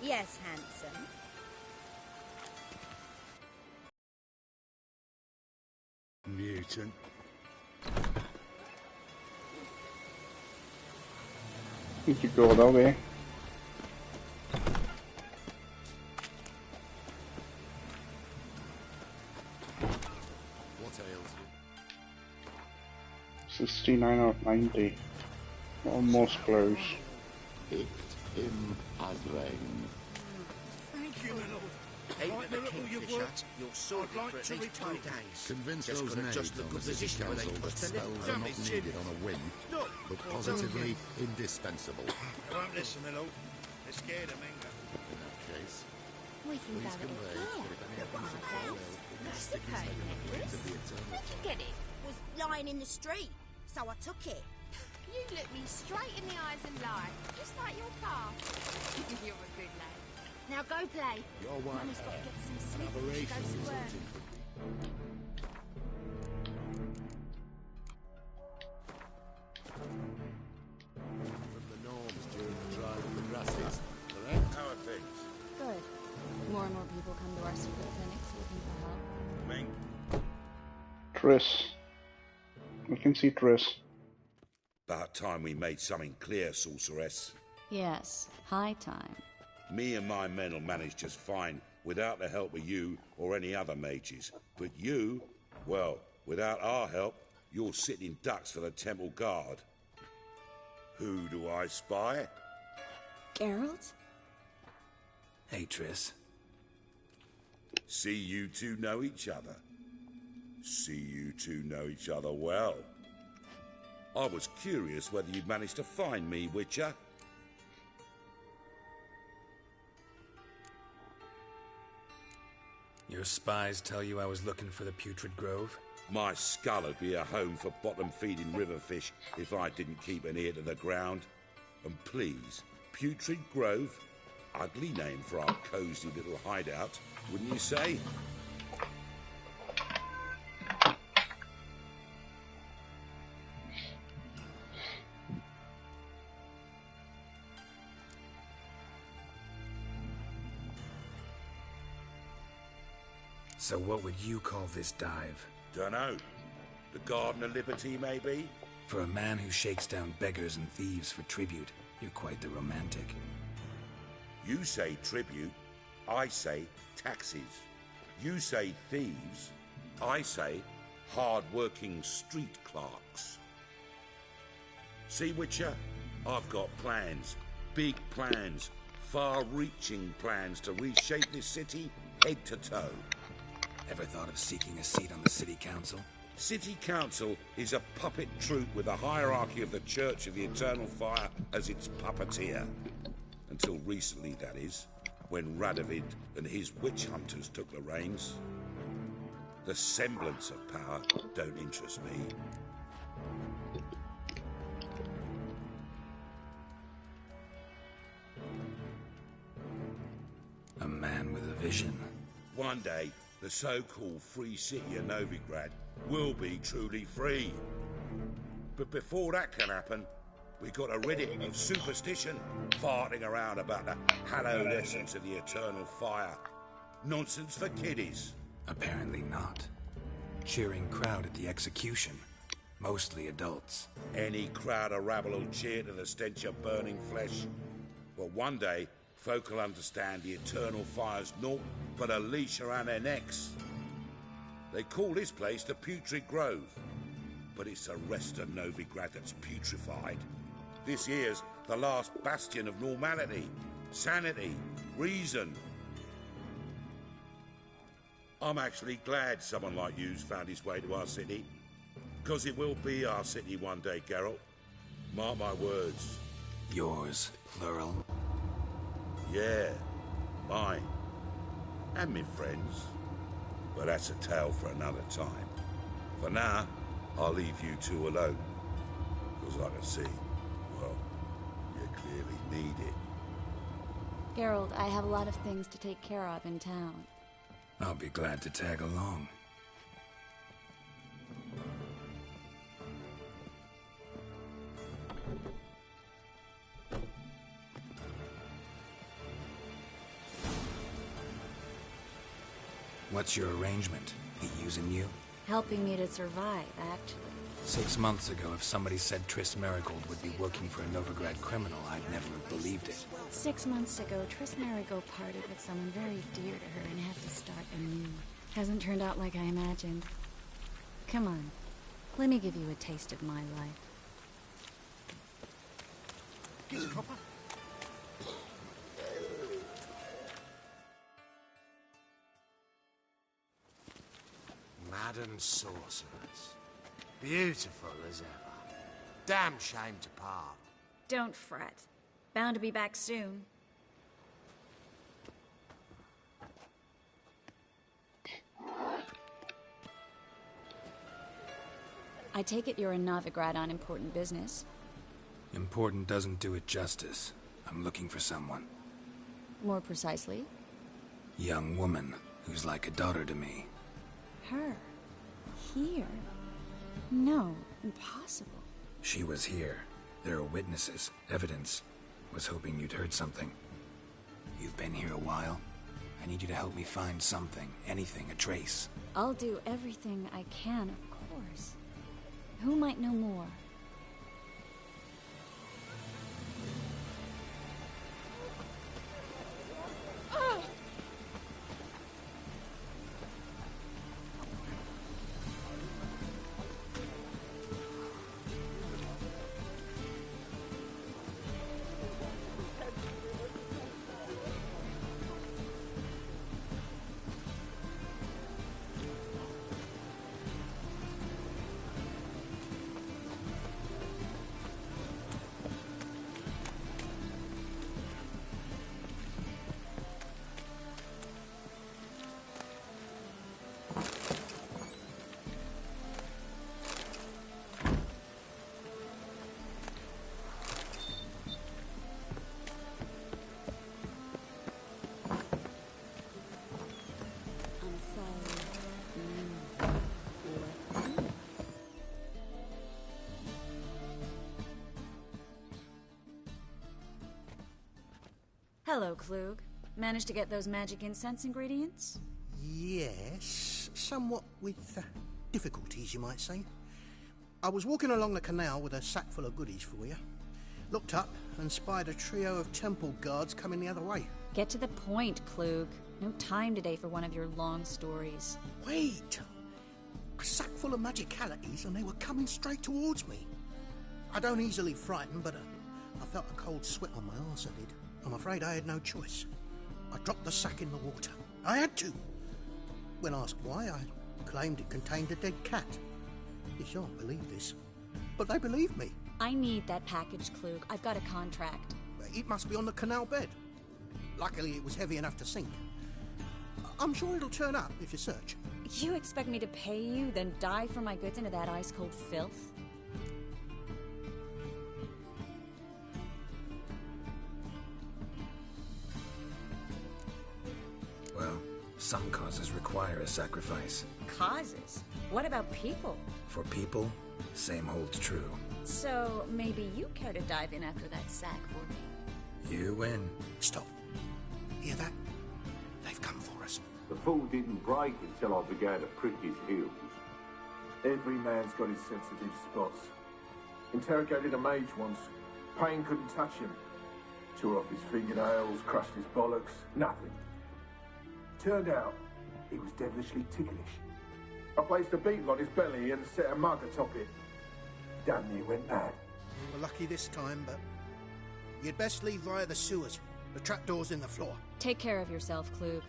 Yes, handsome. Mutant. You could go that way. What ails you? 69 out of 90. Almost close. Picked him as rain. Thank you, my lord. Aim Like at the the little you've Kingfisher, worked, you'll sort I'd like for at to least 2 retake. days. Convince Just those gotta knaves adjust the on good the city position where they council put that the spells little are Don't not be needed silly. on a whim, Look, but well, positively indispensable. I won't listen, my lord. They're scared of Mingo. In that case, We can please go in convey here. that if any Look happens at to my fall face. ill, That's stick the his code head in the flames necklace. of the eternal Where'd you fire. get it? Was lying in the street, so I took it. You look me straight in the eyes and lie, just like your pa. You're a good lad. Now go play. Your wife Mummy's got to get some sleep an before she aberration goes to work. resulting from the norms during the drying of the grasses. Correct? How are things? Good. More and more people come to our secret clinics looking for help. Ming? Triss. I can see Triss. About time we made something clear, sorceress. Yes, high time. Me and my men will manage just fine without the help of you or any other mages. But you, well, without our help, you're sitting ducks for the temple guard. Who do I spy? Geralt? Hey, Triss. See you two know each other. See you two know each other well. I was curious whether you'd managed to find me, Witcher. Your spies tell you I was looking for the Putrid Grove? My skull would be a home for bottom-feeding river fish if I didn't keep an ear to the ground. And please, Putrid Grove? Ugly name for our cosy little hideout, wouldn't you say? So what would you call this dive? Dunno. The Garden of Liberty, maybe? For a man who shakes down beggars and thieves for tribute, you're quite the romantic. You say tribute, I say taxes. You say thieves, I say hard-working street clerks. See, Witcher? I've got plans. Big plans. Far-reaching plans to reshape this city head to toe. Ever thought of seeking a seat on the city council? City Council is a puppet troupe with the hierarchy of the Church of the Eternal Fire as its puppeteer. Until recently, that is, when Radovid and his witch hunters took the reins. The semblance of power don't interest me. A man with a vision. One day, the so-called free city of Novigrad will be truly free. But before that can happen, we got to rid it of superstition, farting around about the hallowed essence of the eternal fire. Nonsense for kiddies. Apparently not. Cheering crowd at the execution. Mostly adults. Any crowd of rabble will cheer to the stench of burning flesh. But one day, folk will understand the eternal fire's naught but a leash around their necks. They call this place the Putrid Grove, but it's the rest of Novigrad that's putrefied. This here's the last bastion of normality, sanity, reason. I'm actually glad someone like you's found his way to our city, because it will be our city one day, Geralt. Mark my words. Yours, plural. Yeah, mine. And me friends. But that's a tale for another time. For now, I'll leave you two alone. Because I can see, well, you clearly need it. Geralt, I have a lot of things to take care of in town. I'll be glad to tag along. What's your arrangement? He using you? Helping me to survive, actually. 6 months ago, if somebody said Triss Marigold would be working for a Novigrad criminal, I'd never have believed it. 6 months ago, Triss Marigold parted with someone very dear to her and had to start anew. Hasn't turned out like I imagined. Come on, let me give you a taste of my life. Here's a copper. Madam Sorceress. Beautiful as ever. Damn shame to part. Don't fret. Bound to be back soon. I take it you're in Novigrad on important business. Important doesn't do it justice. I'm looking for someone. More precisely? Young woman who's like a daughter to me. Her? Here? No, impossible. She was here. There are witnesses, evidence. Was hoping you'd heard something. You've been here a while. I need you to help me find something, anything, a trace. I'll do everything I can, of course. Who might know more? Hello, Klug. Managed to get those magic incense ingredients? Yes, somewhat with difficulties, you might say. I was walking along the canal with a sack full of goodies for you. Looked up and spied a trio of temple guards coming the other way. Get to the point, Klug. No time today for one of your long stories. Wait! A sack full of magicalities and they were coming straight towards me. I don't easily frighten, but I felt a cold sweat on my arse, I did. I'm afraid I had no choice. I dropped the sack in the water. I had to. When asked why, I claimed it contained a dead cat. You shan't believe this, but they believed me. I need that package, Klug. I've got a contract. It must be on the canal bed. Luckily, it was heavy enough to sink. I'm sure it'll turn up if you search. You expect me to pay you, then dive for my goods into that ice-cold filth? Well, some causes require a sacrifice. Causes? What about people? For people, same holds true. So, maybe you care to dive in after that sack for me? You win. Stop. Hear that? They've come for us. The fool didn't break until I began to prick his heels. Every man's got his sensitive spots. Interrogated a mage once. Pain couldn't touch him. Tore off his fingernails, crushed his bollocks, nothing. Turned out, he was devilishly ticklish. I placed a beetle on his belly and set a mug atop it. Damn near went mad. We were lucky this time, but you'd best leave via the sewers. The trapdoor's in the floor. Take care of yourself, Klug.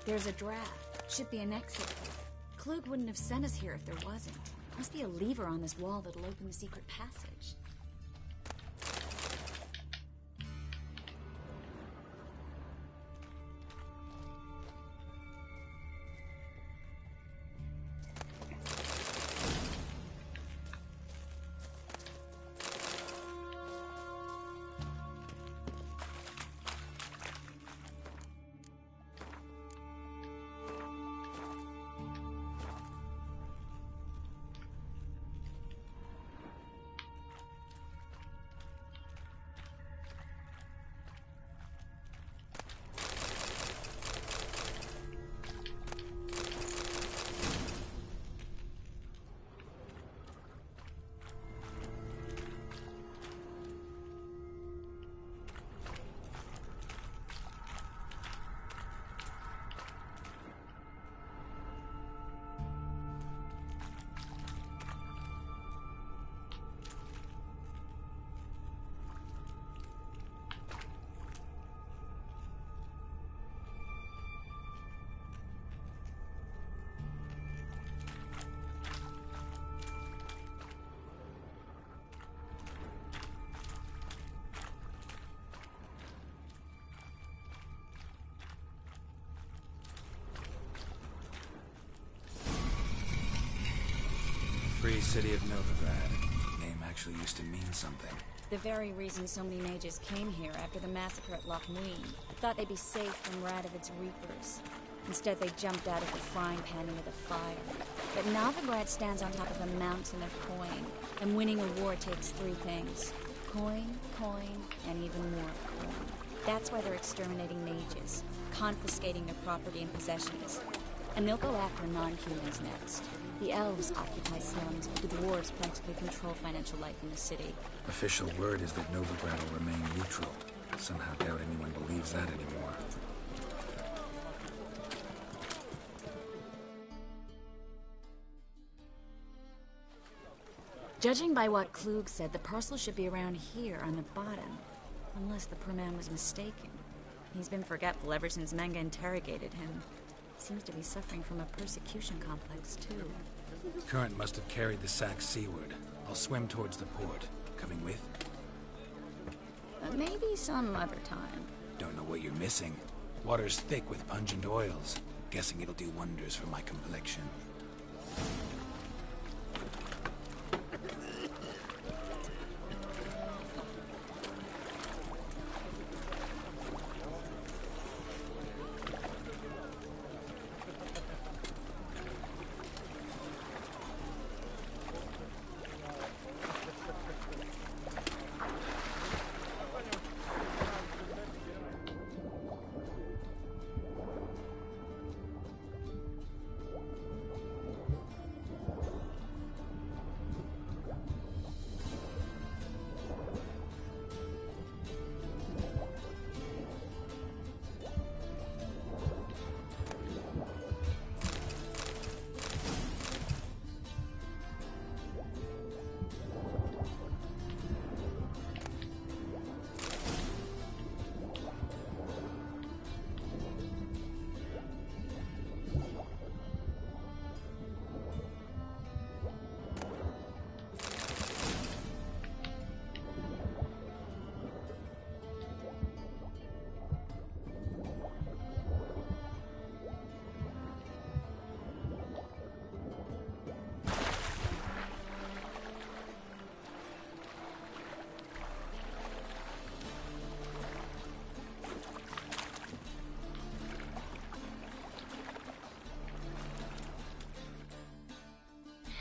There's a draft. Should be an exit. Klug wouldn't have sent us here if there wasn't. Must be a lever on this wall that'll open the secret passage. Free City of Novigrad. Name actually used to mean something. The very reason so many mages came here after the massacre at Loch Muin. Thought they'd be safe from Radovid's reapers. Instead, they jumped out of the frying pan into the fire. But Novigrad stands on top of a mountain of coin, and winning a war takes three things. Coin, and even more coin. That's why they're exterminating mages, confiscating their property and possessions. And they'll go after non-humans next. The elves occupy slums, but the dwarves practically control financial life in the city. Official word is that Novigrad will remain neutral. Somehow doubt anyone believes that anymore. Judging by what Klug said, the parcel should be around here on the bottom. Unless the poor man was mistaken. He's been forgetful ever since Manga interrogated him. Seems to be suffering from a persecution complex, too. Current must have carried the sack seaward. I'll swim towards the port. Coming with? Maybe some other time. Don't know what you're missing. Water's thick with pungent oils. Guessing it'll do wonders for my complexion.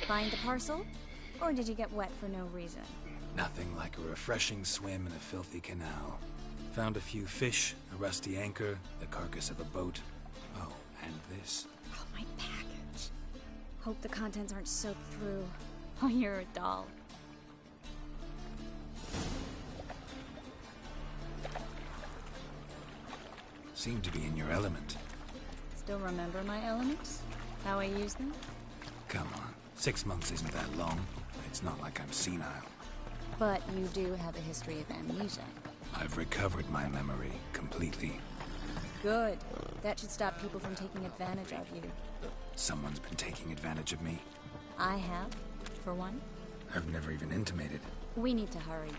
Find the parcel? Or did you get wet for no reason? Nothing like a refreshing swim in a filthy canal. Found a few fish, a rusty anchor, the carcass of a boat. Oh, and this. Oh, my package. Hope the contents aren't soaked through. Oh, you're a doll. Seem to be in your element. Still remember my elements? How I use them? Come on. 6 months isn't that long. It's not like I'm senile. But you do have a history of amnesia. I've recovered my memory completely. Good. That should stop people from taking advantage of you. Someone's been taking advantage of me. I have, for one. I've never even intimated. We need to hurry.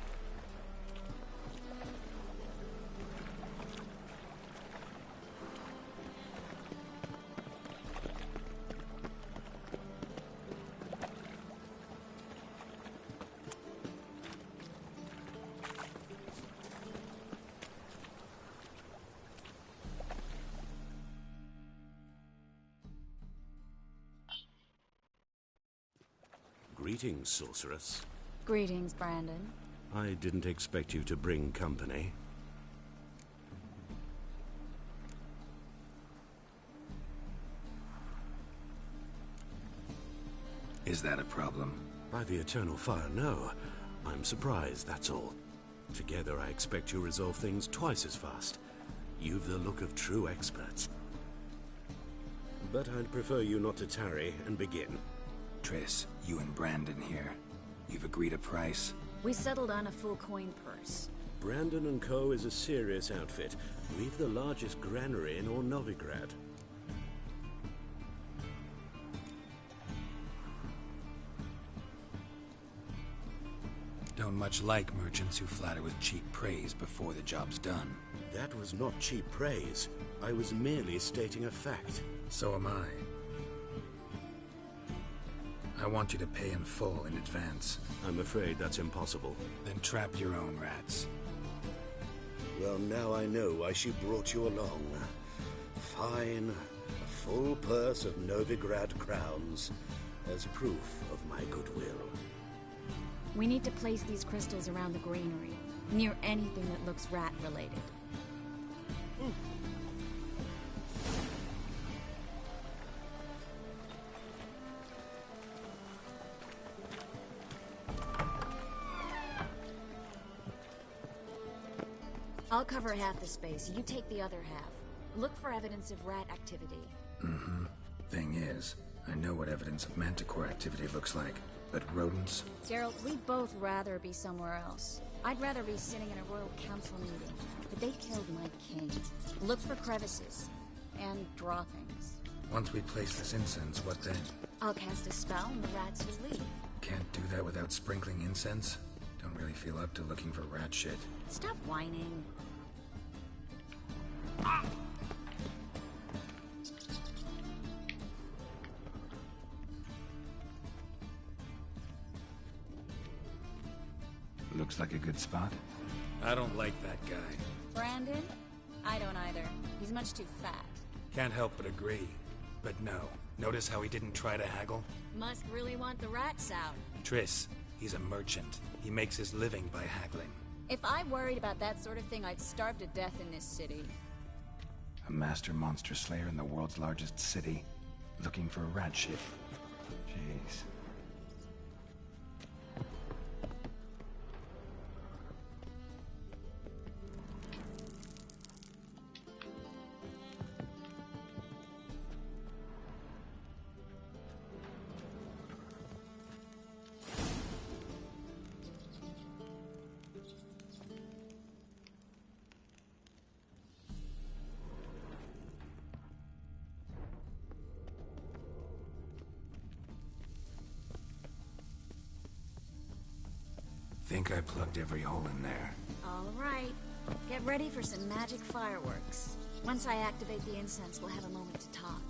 Greetings, sorceress. Greetings, Brandon. I didn't expect you to bring company. Is that a problem? By the eternal fire, no. I'm surprised, that's all. Together, I expect you resolve things twice as fast. You've the look of true experts. But I'd prefer you not to tarry and begin. Triss, you and Brandon here. You've agreed a price? We settled on a full coin purse. Brandon & Co. is a serious outfit. We've the largest granary in all Novigrad. Don't much like merchants who flatter with cheap praise before the job's done. That was not cheap praise. I was merely stating a fact. So am I. I want you to pay in full in advance. I'm afraid that's impossible. Then trap your own rats. Well, now I know why she brought you along. Fine. A full purse of Novigrad crowns as proof of my goodwill. We need to place these crystals around the granary, near anything that looks rat-related. I'll cover half the space, you take the other half. Look for evidence of rat activity. Mm-hmm. Thing is, I know what evidence of manticore activity looks like, but rodents? Gerald, we'd both rather be somewhere else. I'd rather be sitting in a royal council meeting, but they killed my king. Look for crevices, and draw things. Once we place this incense, what then? I'll cast a spell and the rats will leave. Can't do that without sprinkling incense? Don't really feel up to looking for rat shit. Stop whining. Looks like a good spot. I don't like that guy. Brandon? I don't either. He's much too fat. Can't help but agree. But no. Notice how he didn't try to haggle? Must really want the rats out. Triss, he's a merchant. He makes his living by haggling. If I worried about that sort of thing, I'd starve to death in this city. A master monster slayer in the world's largest city, looking for a rat shit. Jeez. Think I plugged every hole in there. All right. Get ready for some magic fireworks. Once I activate the incense, we'll have a moment to talk.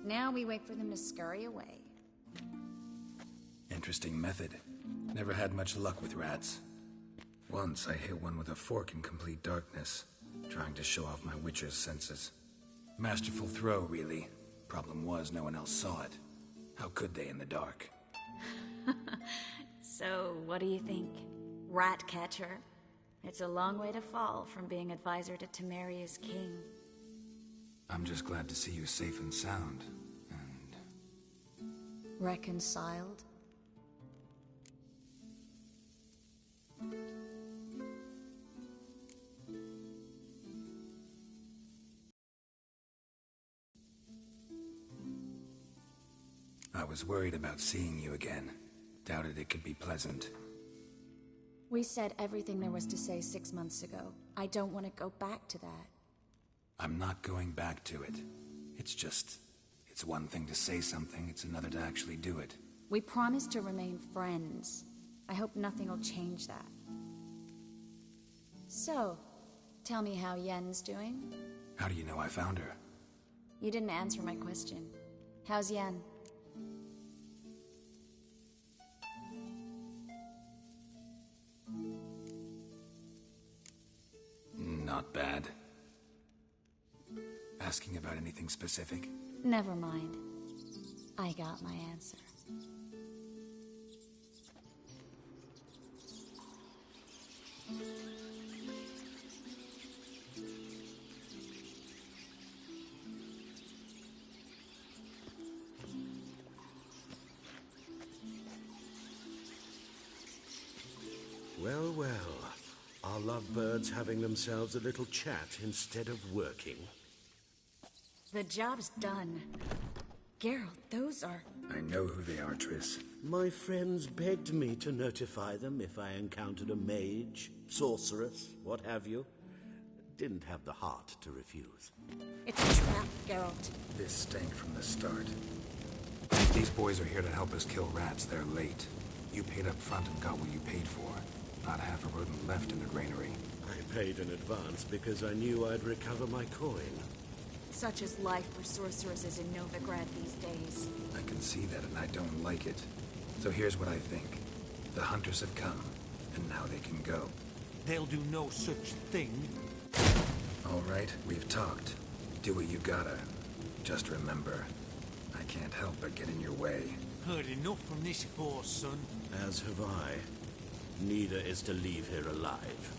Now we wait for them to scurry away. Interesting method. Never had much luck with rats. Once I hit one with a fork in complete darkness, trying to show off my witcher's senses. Masterful throw, really. Problem was, no one else saw it. How could they in the dark? So, what do you think? Rat catcher? It's a long way to fall from being advisor to Temeria's king. I'm just glad to see you safe and sound, and... Reconciled? I was worried about seeing you again. Doubted it could be pleasant. We said everything there was to say 6 months ago. I don't want to go back to that. I'm not going back to it. It's one thing to say something, it's another to actually do it. We promised to remain friends. I hope nothing will change that. So, tell me how Yen's doing? How do you know I found her? You didn't answer my question. How's Yen? Not bad. Asking about anything specific? Never mind. I got my answer. Well, well. Are lovebirds having themselves a little chat instead of working? The job's done. Geralt, those are... I know who they are, Triss. My friends begged me to notify them if I encountered a mage, sorceress, what have you. Didn't have the heart to refuse. It's a trap, Geralt. This stank from the start. If these boys are here to help us kill rats, they're late. You paid up front and got what you paid for. Not half a rodent left in the granary. I paid in advance because I knew I'd recover my coin. Such is life for sorceresses in Novigrad these days. I can see that, and I don't like it. So here's what I think. The hunters have come, and now they can go. They'll do no such thing. All right, we've talked. Do what you gotta. Just remember, I can't help but get in your way. Heard enough from this horse, son. As have I. Neither is to leave here alive.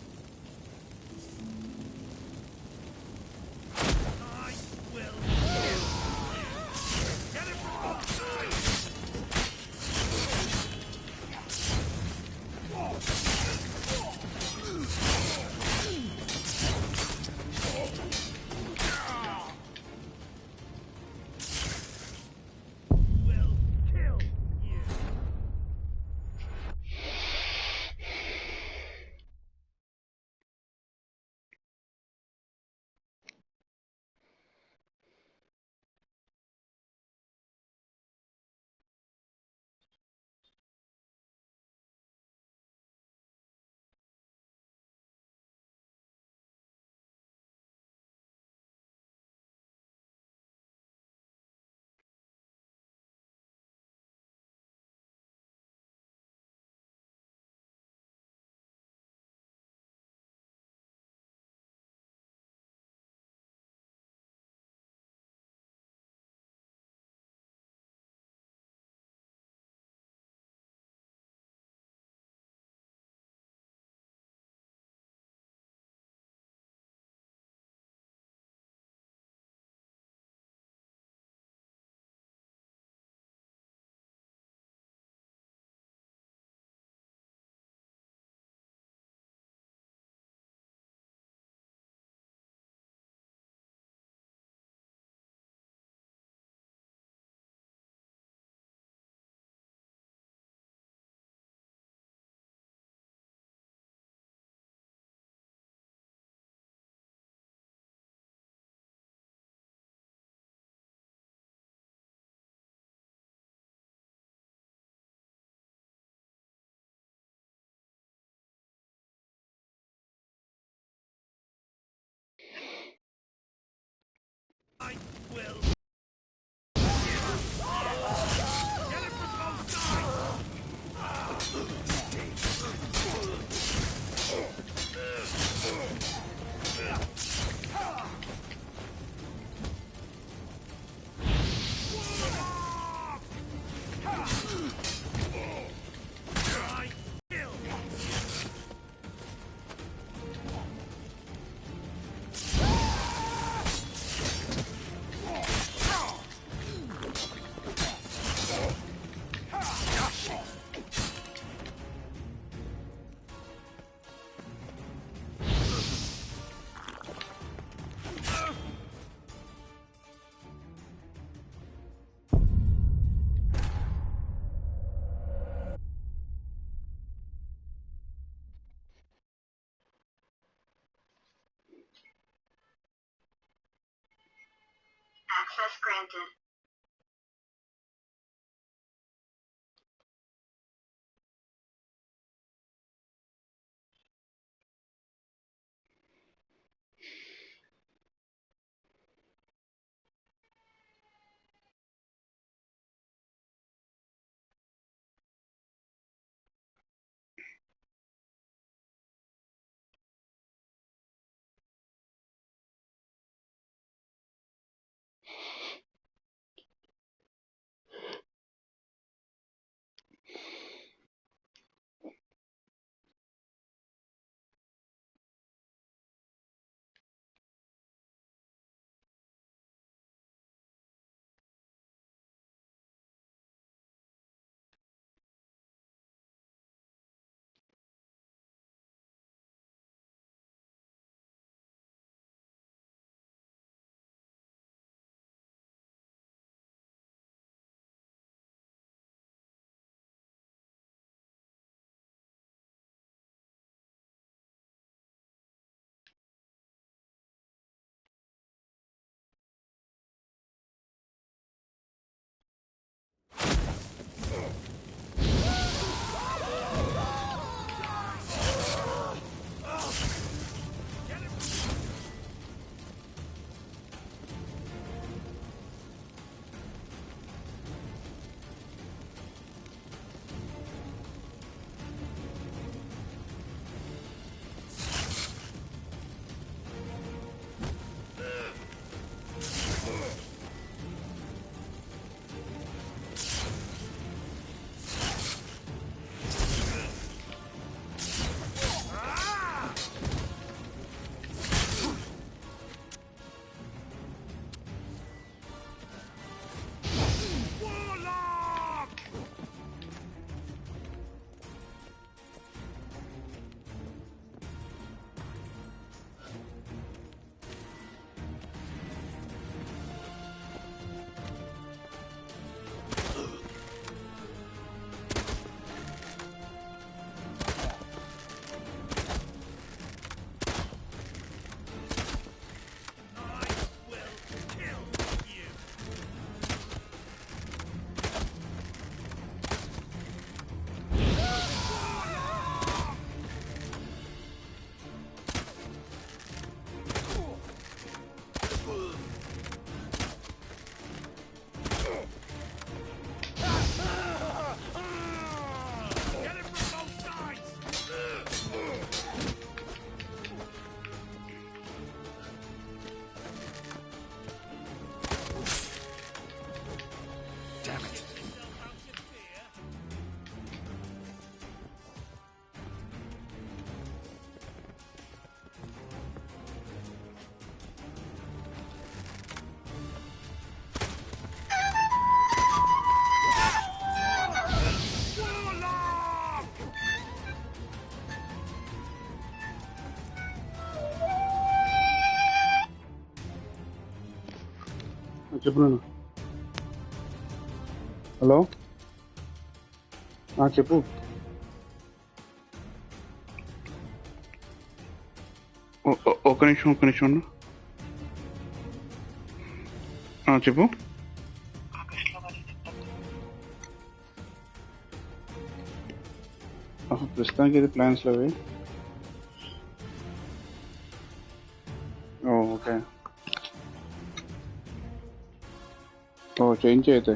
granted. చెప్పు hello చెప్పు ఒక్క నిమిషం చెప్పు ప్రస్తుతానికి ఇది plans అవి okay change అయితే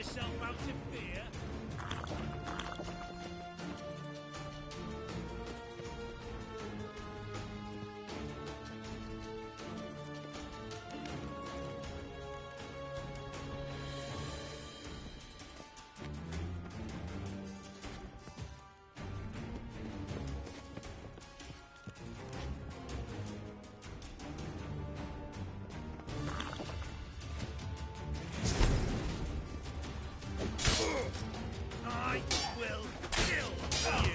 yourself out of fear? I will kill you!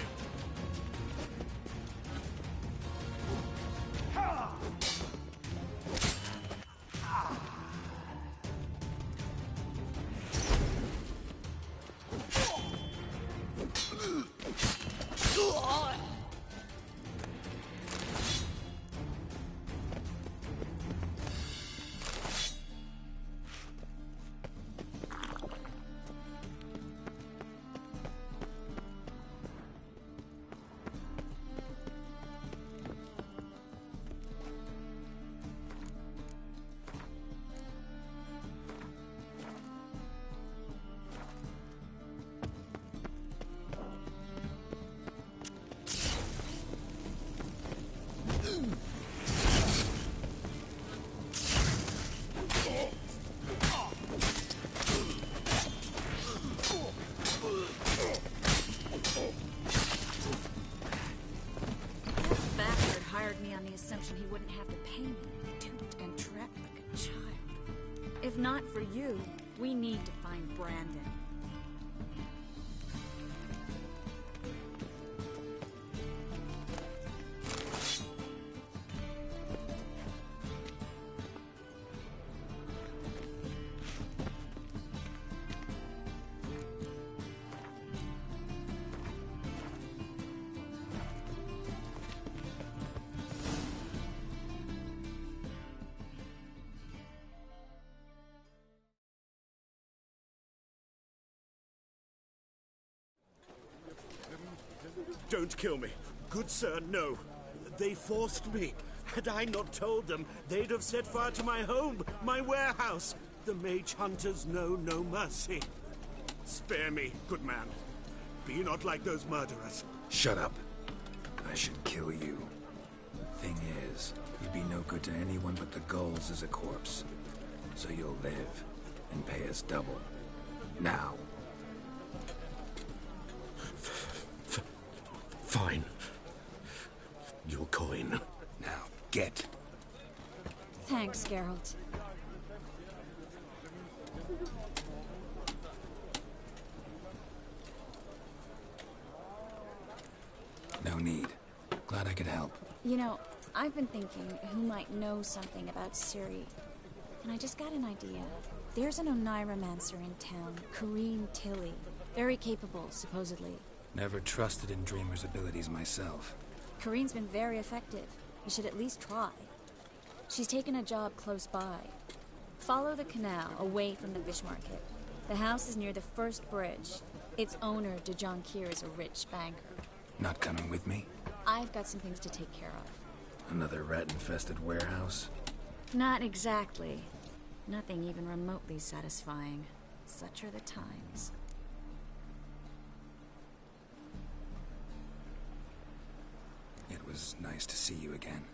He wouldn't have to pay me, duped and trapped like a child. If not for you, we need to find Brandon. Don't kill me. Good sir, no. They forced me. Had I not told them, they'd have set fire to my home, my warehouse. The mage hunters know no mercy. Spare me, good man. Be not like those murderers. Shut up. I should kill you. Thing is, you'd be no good to anyone but the gulls as a corpse. So you'll live and pay us double. Now. Fine. Your coin. Now, get. Thanks, Geralt. No need. Glad I could help. You know, I've been thinking who might know something about Ciri. And I just got an idea. There's an Oneiromancer in town, Corrine Tilly. Very capable, supposedly. Never trusted in Dreamer's abilities myself. Corrine's been very effective. You should at least try. She's taken a job close by. Follow the canal away from the fish market. The house is near the first bridge. Its owner, Dejon Kier, is a rich banker. Not coming with me? I've got some things to take care of. Another rat-infested warehouse? Not exactly. Nothing even remotely satisfying. Such are the times. It was nice to see you again.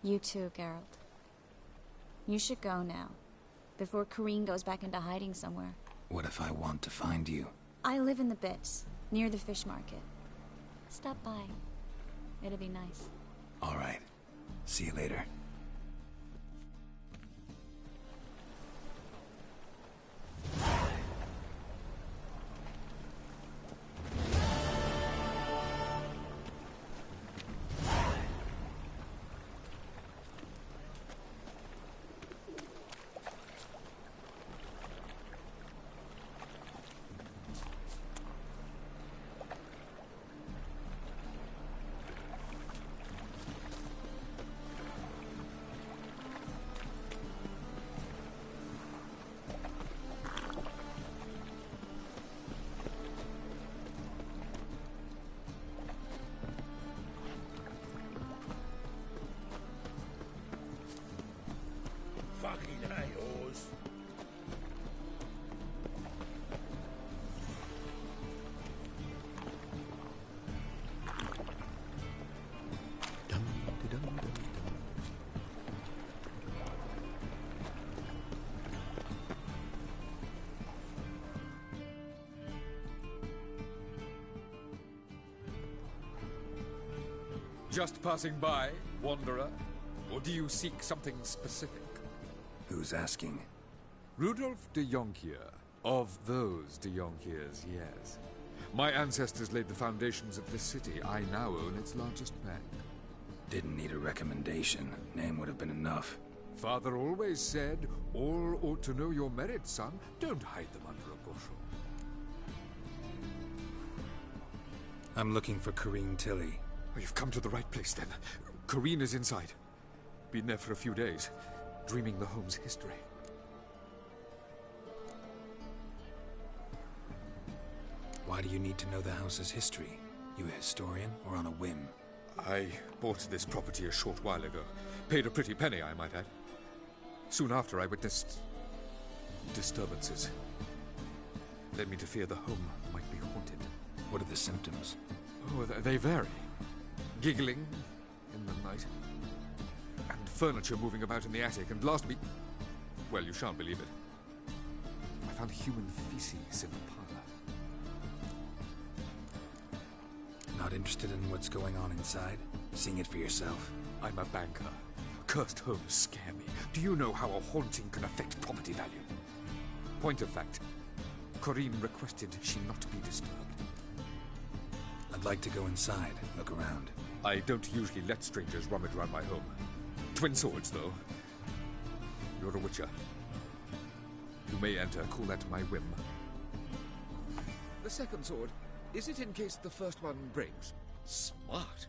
You too, Geralt. You should go now, before Corrine goes back into hiding somewhere. What if I want to find you? I live in the Bits, near the fish market. Stop by. It'll be nice. All right. See you later. Just passing by, wanderer? Or do you seek something specific? Who's asking? Rudolf de Jonkier. Of those de Jonkiers, yes. My ancestors laid the foundations of this city. I now own its largest bank. Didn't need a recommendation. Name would have been enough. Father always said, all ought to know your merits, son. Don't hide them under a bushel. I'm looking for Corrine Tilly. Oh, you've come to the right place, then. Corrine is inside. Been there for a few days, dreaming the home's history. Why do you need to know the house's history? You a historian, or on a whim? I bought this property a short while ago. Paid a pretty penny, I might add. Soon after, I witnessed disturbances. Led me to fear the home might be haunted. What are the symptoms? Oh, they vary. Giggling in the night. And furniture moving about in the attic. And last week... well, you shan't believe it. I found human feces in the parlor. Not interested in what's going on inside? Seeing it for yourself? I'm a banker. Cursed homes scare me. Do you know how a haunting can affect property value? Point of fact, Corrine requested she not be disturbed. I'd like to go inside, look around. I don't usually let strangers rummage around my home. Twin swords, though. You're a witcher. You may enter, call at my whim. The second sword, is it in case the first one breaks? Smart.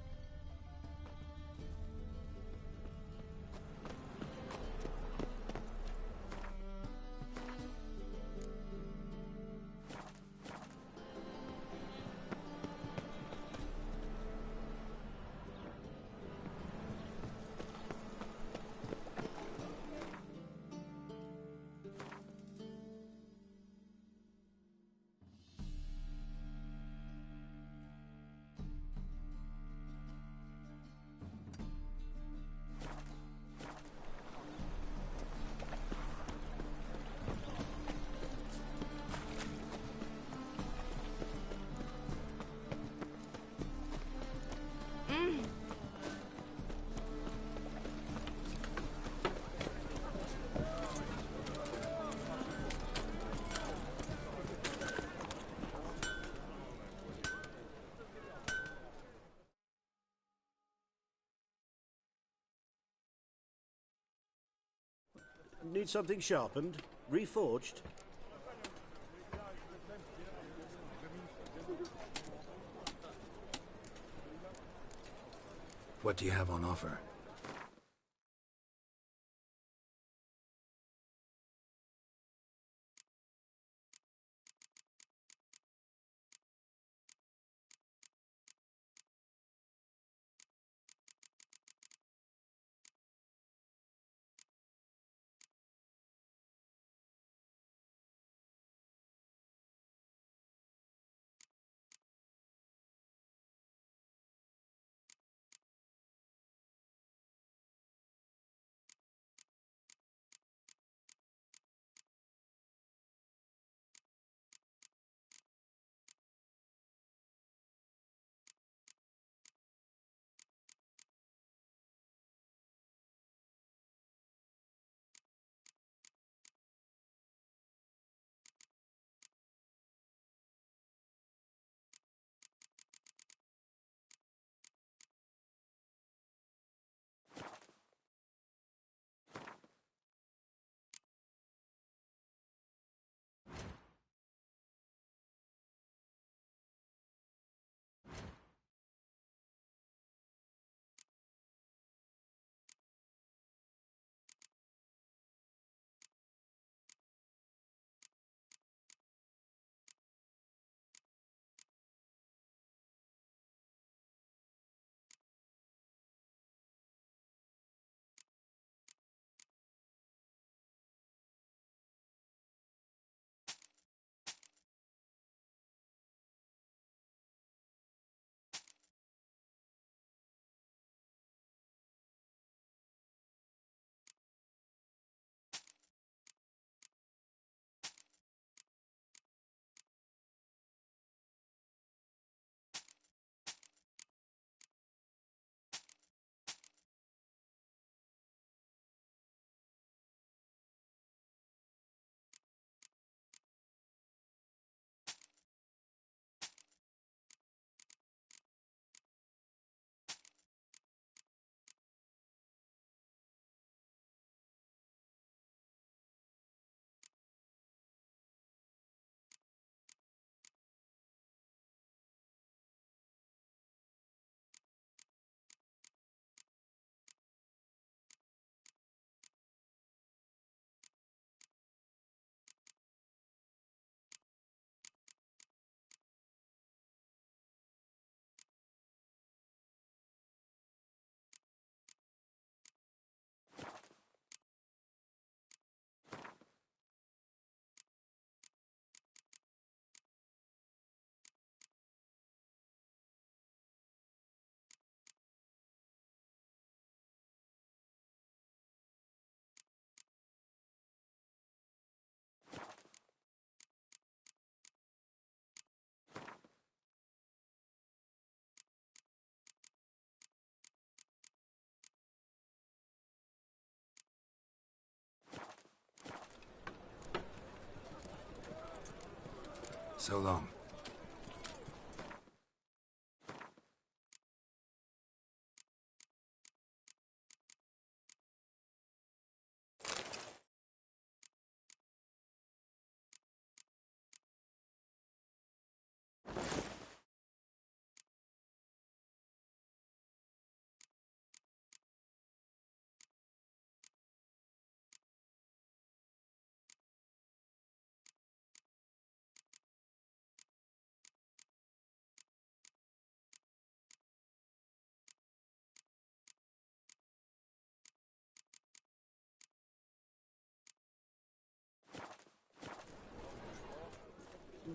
Need something sharpened? Reforged? What do you have on offer? So long.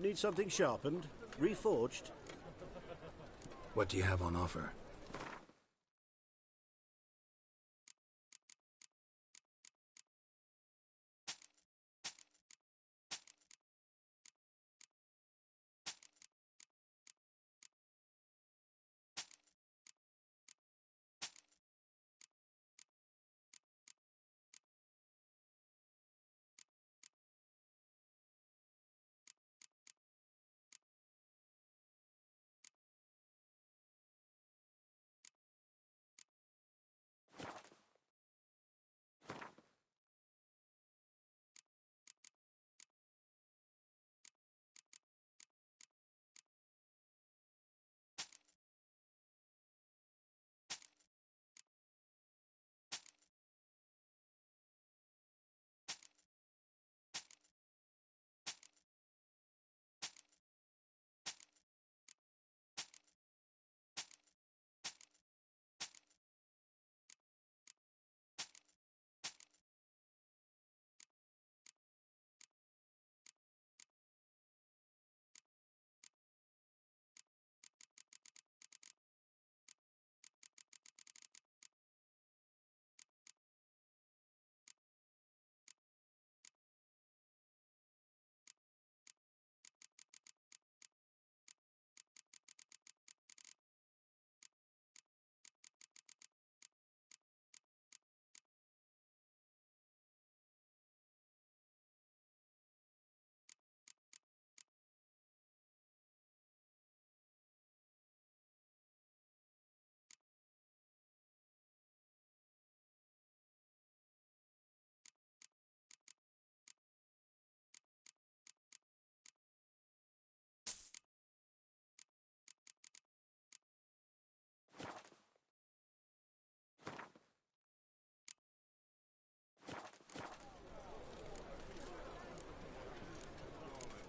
Need something sharpened? Reforged? What do you have on offer?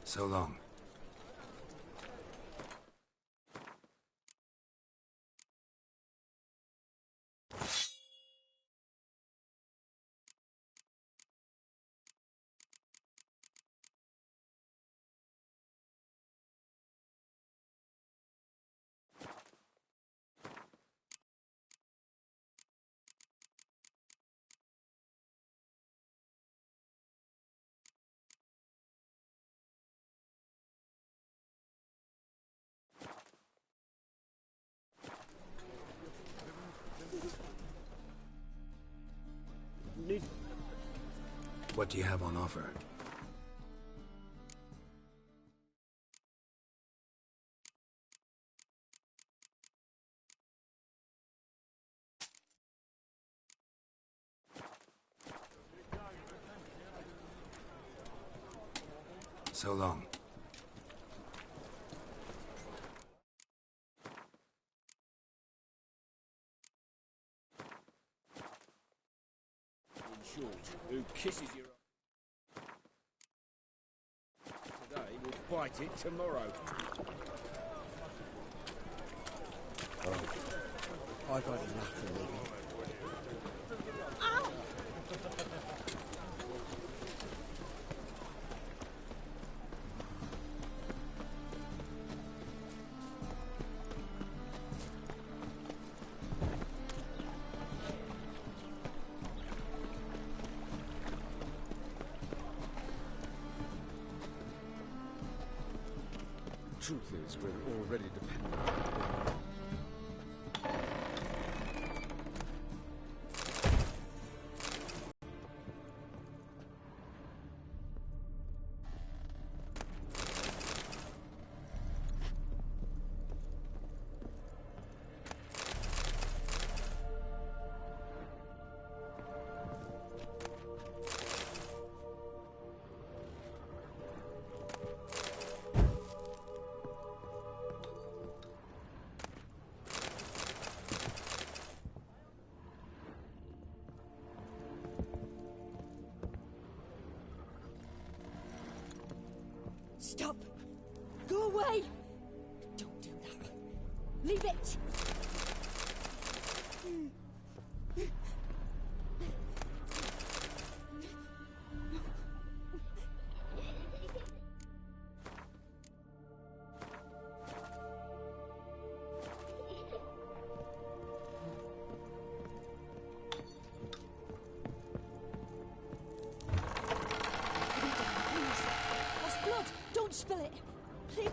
So long. Need... What do you have on offer? So long. In short, who kisses your today will bite it tomorrow. Oh, I've had enough of living. Truth is, we're already dependent. Stop! Go away! Don't do that. Leave it! Don't spill it! Please!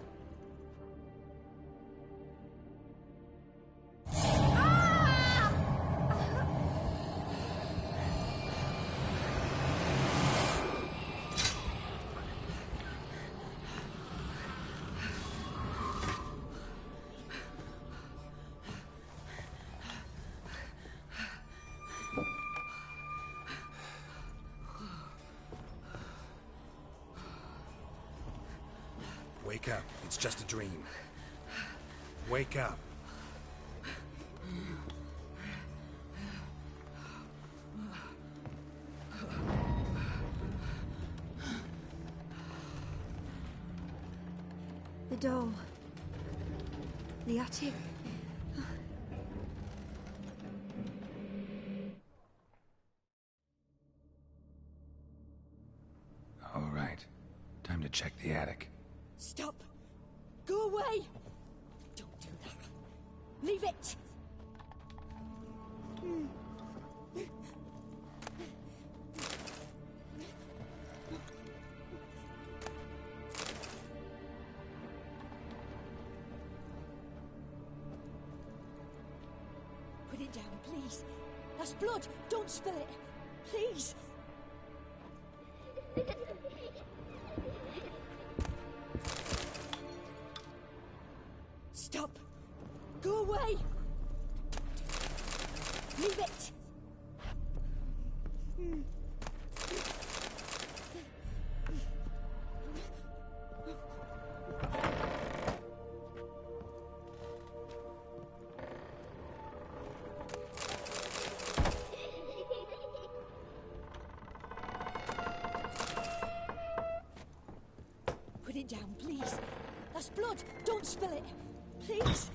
Wake up. It's just a dream. Wake up. The door. The attic. All right. Time to check the attic. Stop! Go away! Don't do that. Leave it! Put it down, please. That's blood! Don't spill it! Please! Stop! Go away! Leave it! Put it down, please. That's blood! Don't spill it! Please!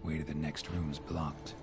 Way to the next room's blocked.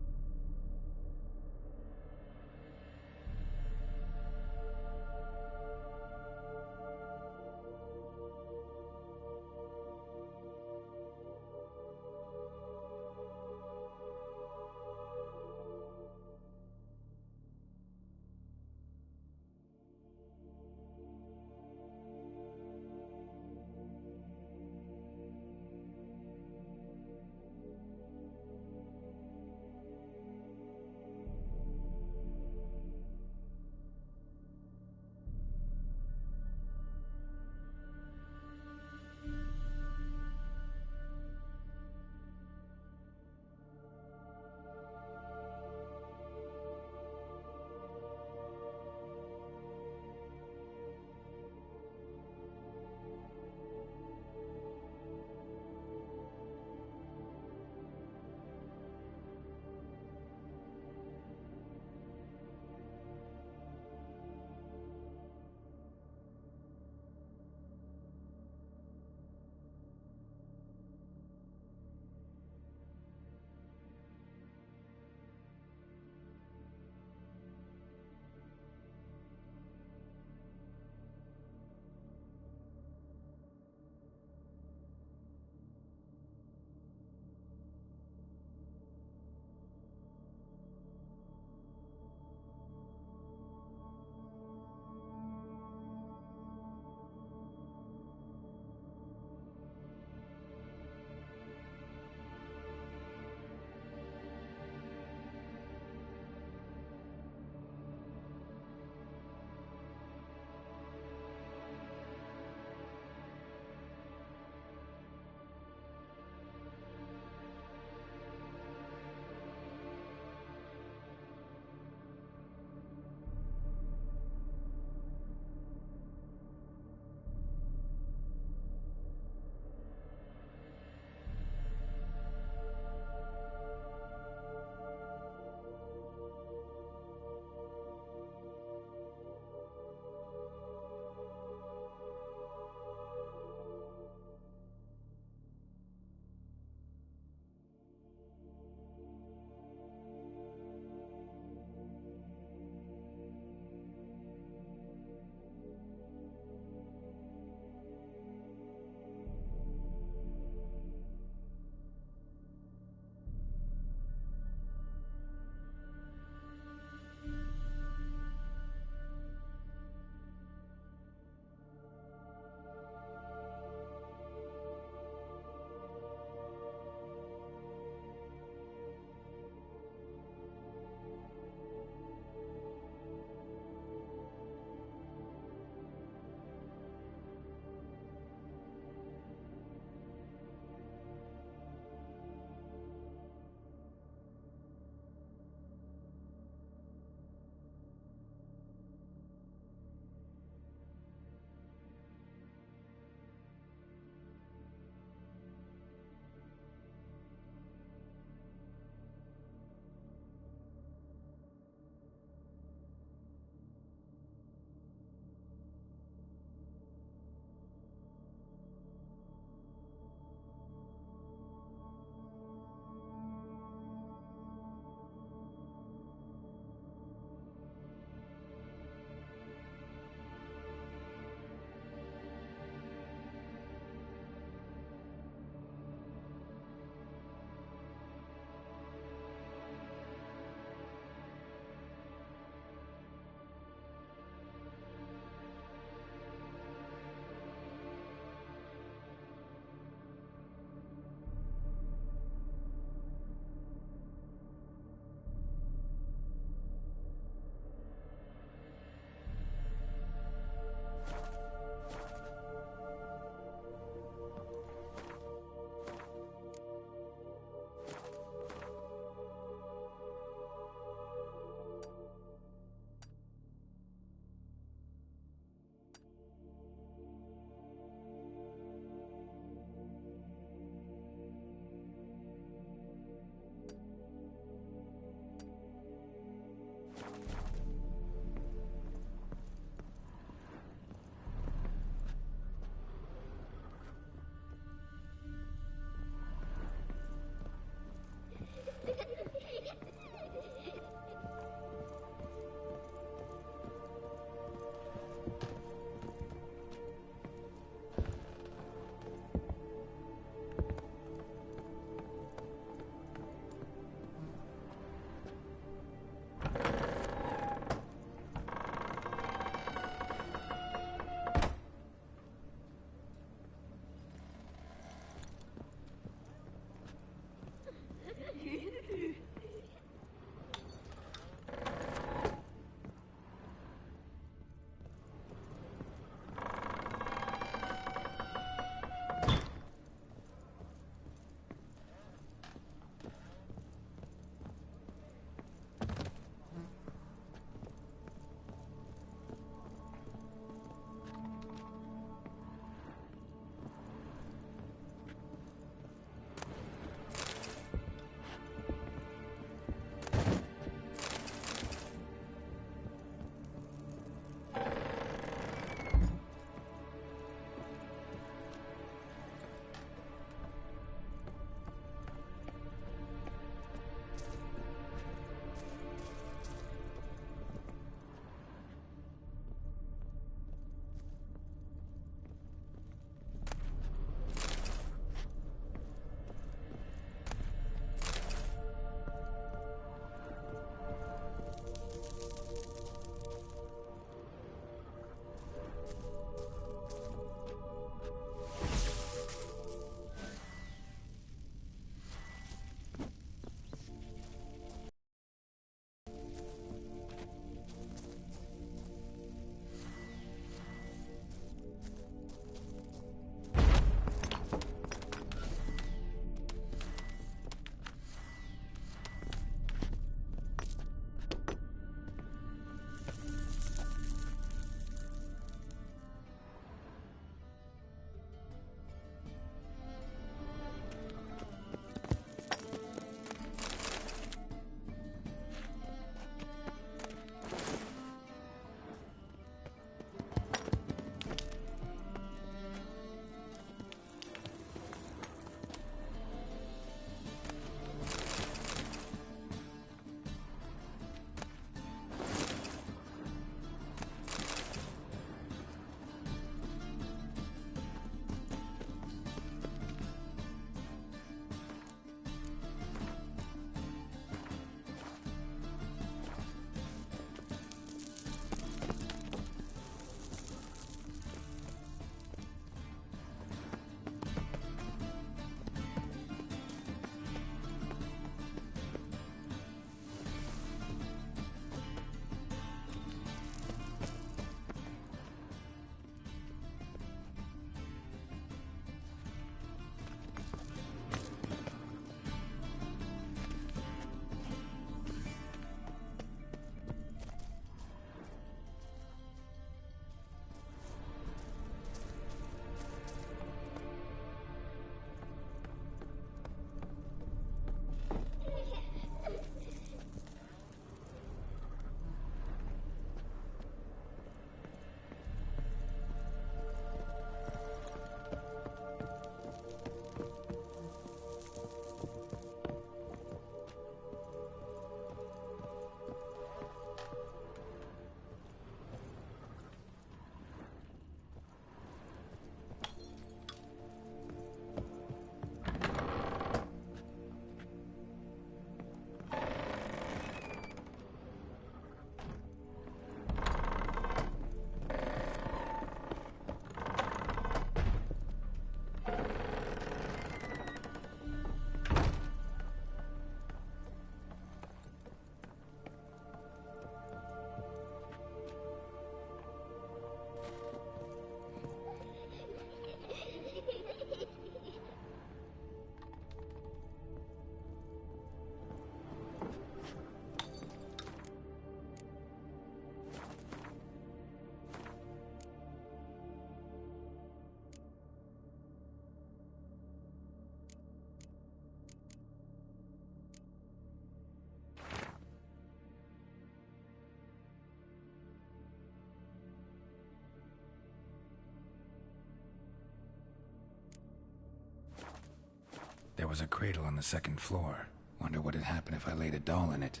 There was a cradle on the second floor. Wonder what had happened if I laid a doll in it.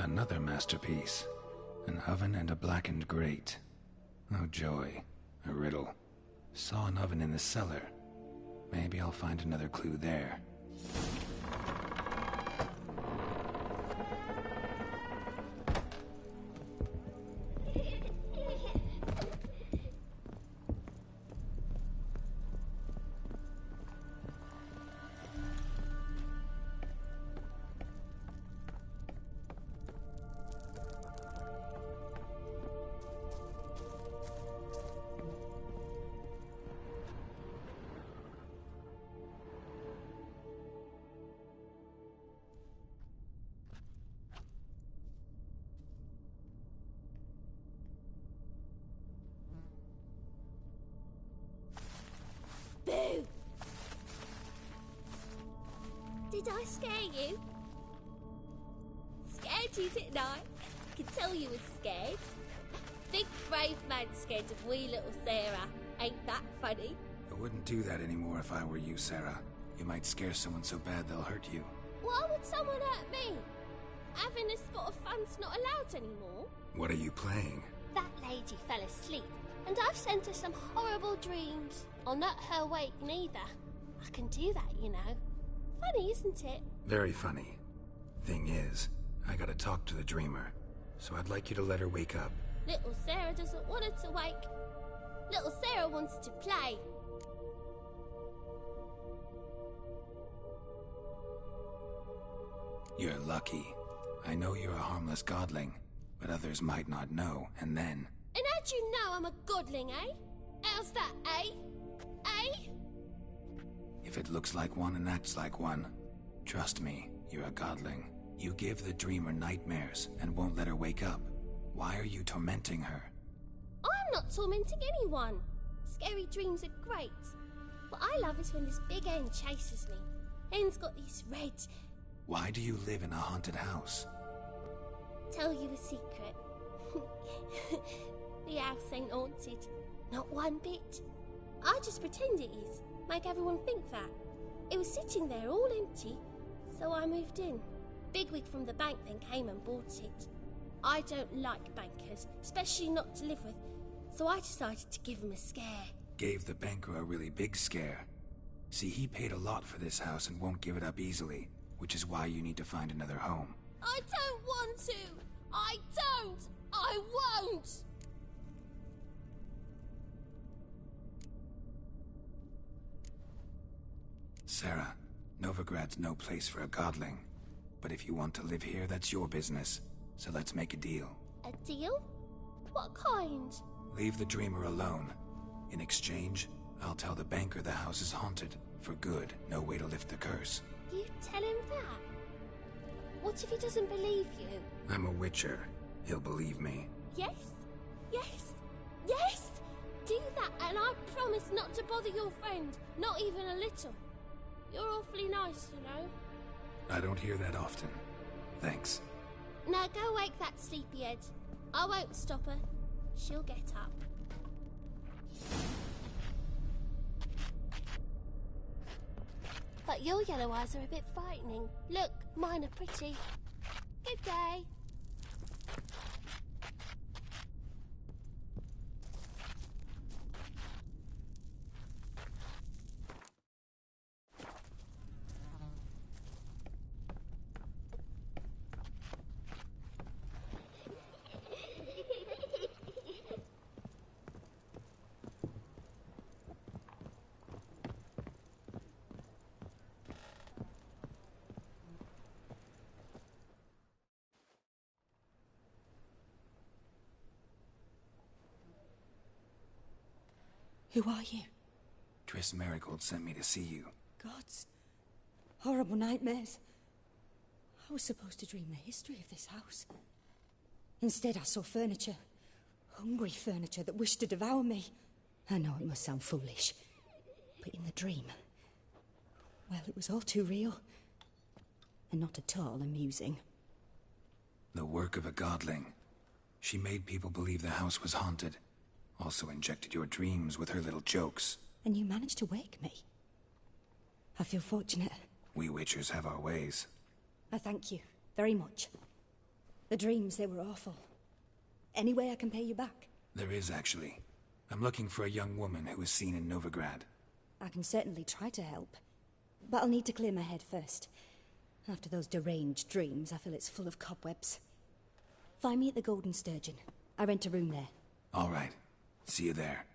Another masterpiece. An oven and a blackened grate. Oh joy. A riddle. Saw an oven in the cellar. Maybe I'll find another clue there. Boo! Did I scare you? Scared you, didn't I? I could tell you were scared. Big brave man scared of wee little Sarah. Ain't that funny? I wouldn't do that anymore if I were you, Sarah. You might scare someone so bad they'll hurt you. Why would someone hurt me? Having a spot of fun's not allowed anymore. What are you playing? That lady fell asleep, and I've sent her some horrible dreams. I'll not her wake neither. I can do that, you know. Funny, isn't it? Very funny. Thing is, I gotta talk to the dreamer, so I'd like you to let her wake up. Little Sarah doesn't want her to wake. Little Sarah wants to play. You're lucky. I know you're a harmless godling, but others might not know, and then... And how'd you know I'm a godling, eh? How's that, eh? Eh? If it looks like one and acts like one, trust me, you're a godling. You give the dreamer nightmares and won't let her wake up. Why are you tormenting her? I'm not tormenting anyone. Scary dreams are great. What I love is when this big hen chases me. Hen's got these red... Why do you live in a haunted house? Tell you a secret. The house ain't haunted. Not one bit. I just pretend it is. Make everyone think that. It was sitting there all empty, so I moved in. Bigwig from the bank then came and bought it. I don't like bankers, especially not to live with, so I decided to give him a scare. Gave the banker a really big scare. See, he paid a lot for this house and won't give it up easily, which is why you need to find another home. I don't want to! I don't! I won't! Sarah, Novigrad's no place for a godling. But if you want to live here, that's your business. So let's make a deal. A deal? What kind? Leave the dreamer alone. In exchange, I'll tell the banker the house is haunted. For good, no way to lift the curse. You tell him that? What if he doesn't believe you? I'm a witcher. He'll believe me. Yes? Yes? Yes! Do that and I promise not to bother your friend. Not even a little. You're awfully nice, you know. I don't hear that often. Thanks. Now go wake that sleepyhead. I won't stop her. She'll get up. But your yellow eyes are a bit frightening. Look, mine are pretty. Good day. Who are you? Triss Marigold sent me to see you. Gods. Horrible nightmares. I was supposed to dream the history of this house. Instead, I saw furniture. Hungry furniture that wished to devour me. I know it must sound foolish, but in the dream, well, it was all too real. And not at all amusing. The work of a godling. She made people believe the house was haunted. Also injected your dreams with her little jokes. And you managed to wake me. I feel fortunate. We Witchers have our ways. I thank you very much. The dreams, they were awful. Any way I can pay you back? There is, actually. I'm looking for a young woman who was seen in Novigrad. I can certainly try to help. But I'll need to clear my head first. After those deranged dreams, I feel it's full of cobwebs. Find me at the Golden Sturgeon. I rent a room there. All right. See you there.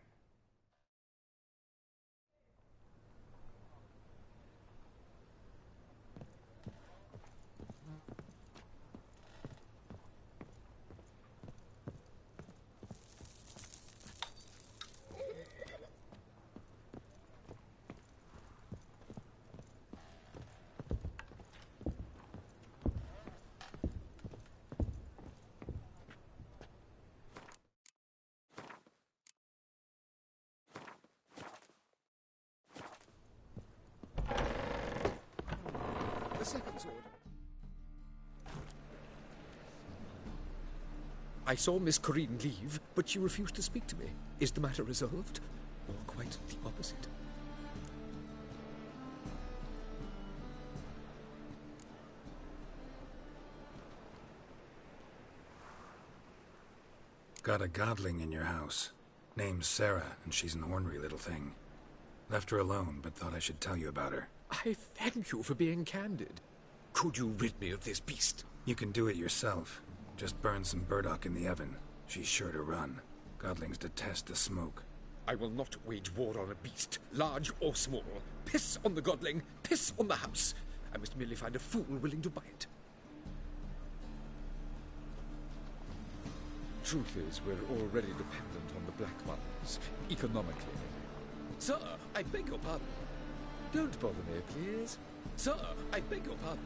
The second sword. I saw Miss Corinne leave, but she refused to speak to me. Is the matter resolved? Or quite the opposite? Got a godling in your house. Name's Sarah, and she's an ornery little thing. Left her alone, but thought I should tell you about her. I thank you for being candid. Could you rid me of this beast? You can do it yourself. Just burn some burdock in the oven. She's sure to run. Godlings detest the smoke. I will not wage war on a beast, large or small. Piss on the godling, piss on the house. I must merely find a fool willing to buy it. Truth is, we're already dependent on the Black Ones, economically. Sir, I beg your pardon. Don't bother me, please. Sir, I beg your pardon.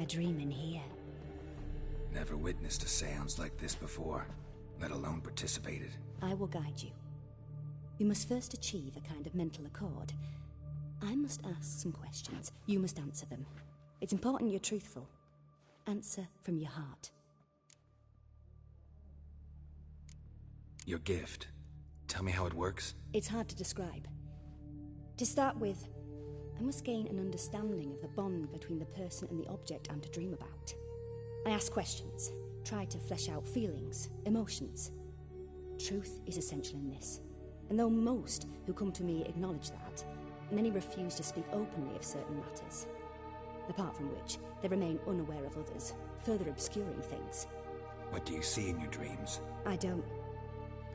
I dream in here. Never witnessed a seance like this before, let alone participated. I will guide you. You must first achieve a kind of mental accord. I must ask some questions. You must answer them. It's important you're truthful. Answer from your heart. Your gift. Tell me how it works. It's hard to describe. To start with, I must gain an understanding of the bond between the person and the object I'm to dream about. I ask questions, try to flesh out feelings, emotions. Truth is essential in this, and though most who come to me acknowledge that, many refuse to speak openly of certain matters. Apart from which, they remain unaware of others, further obscuring things. What do you see in your dreams? I don't.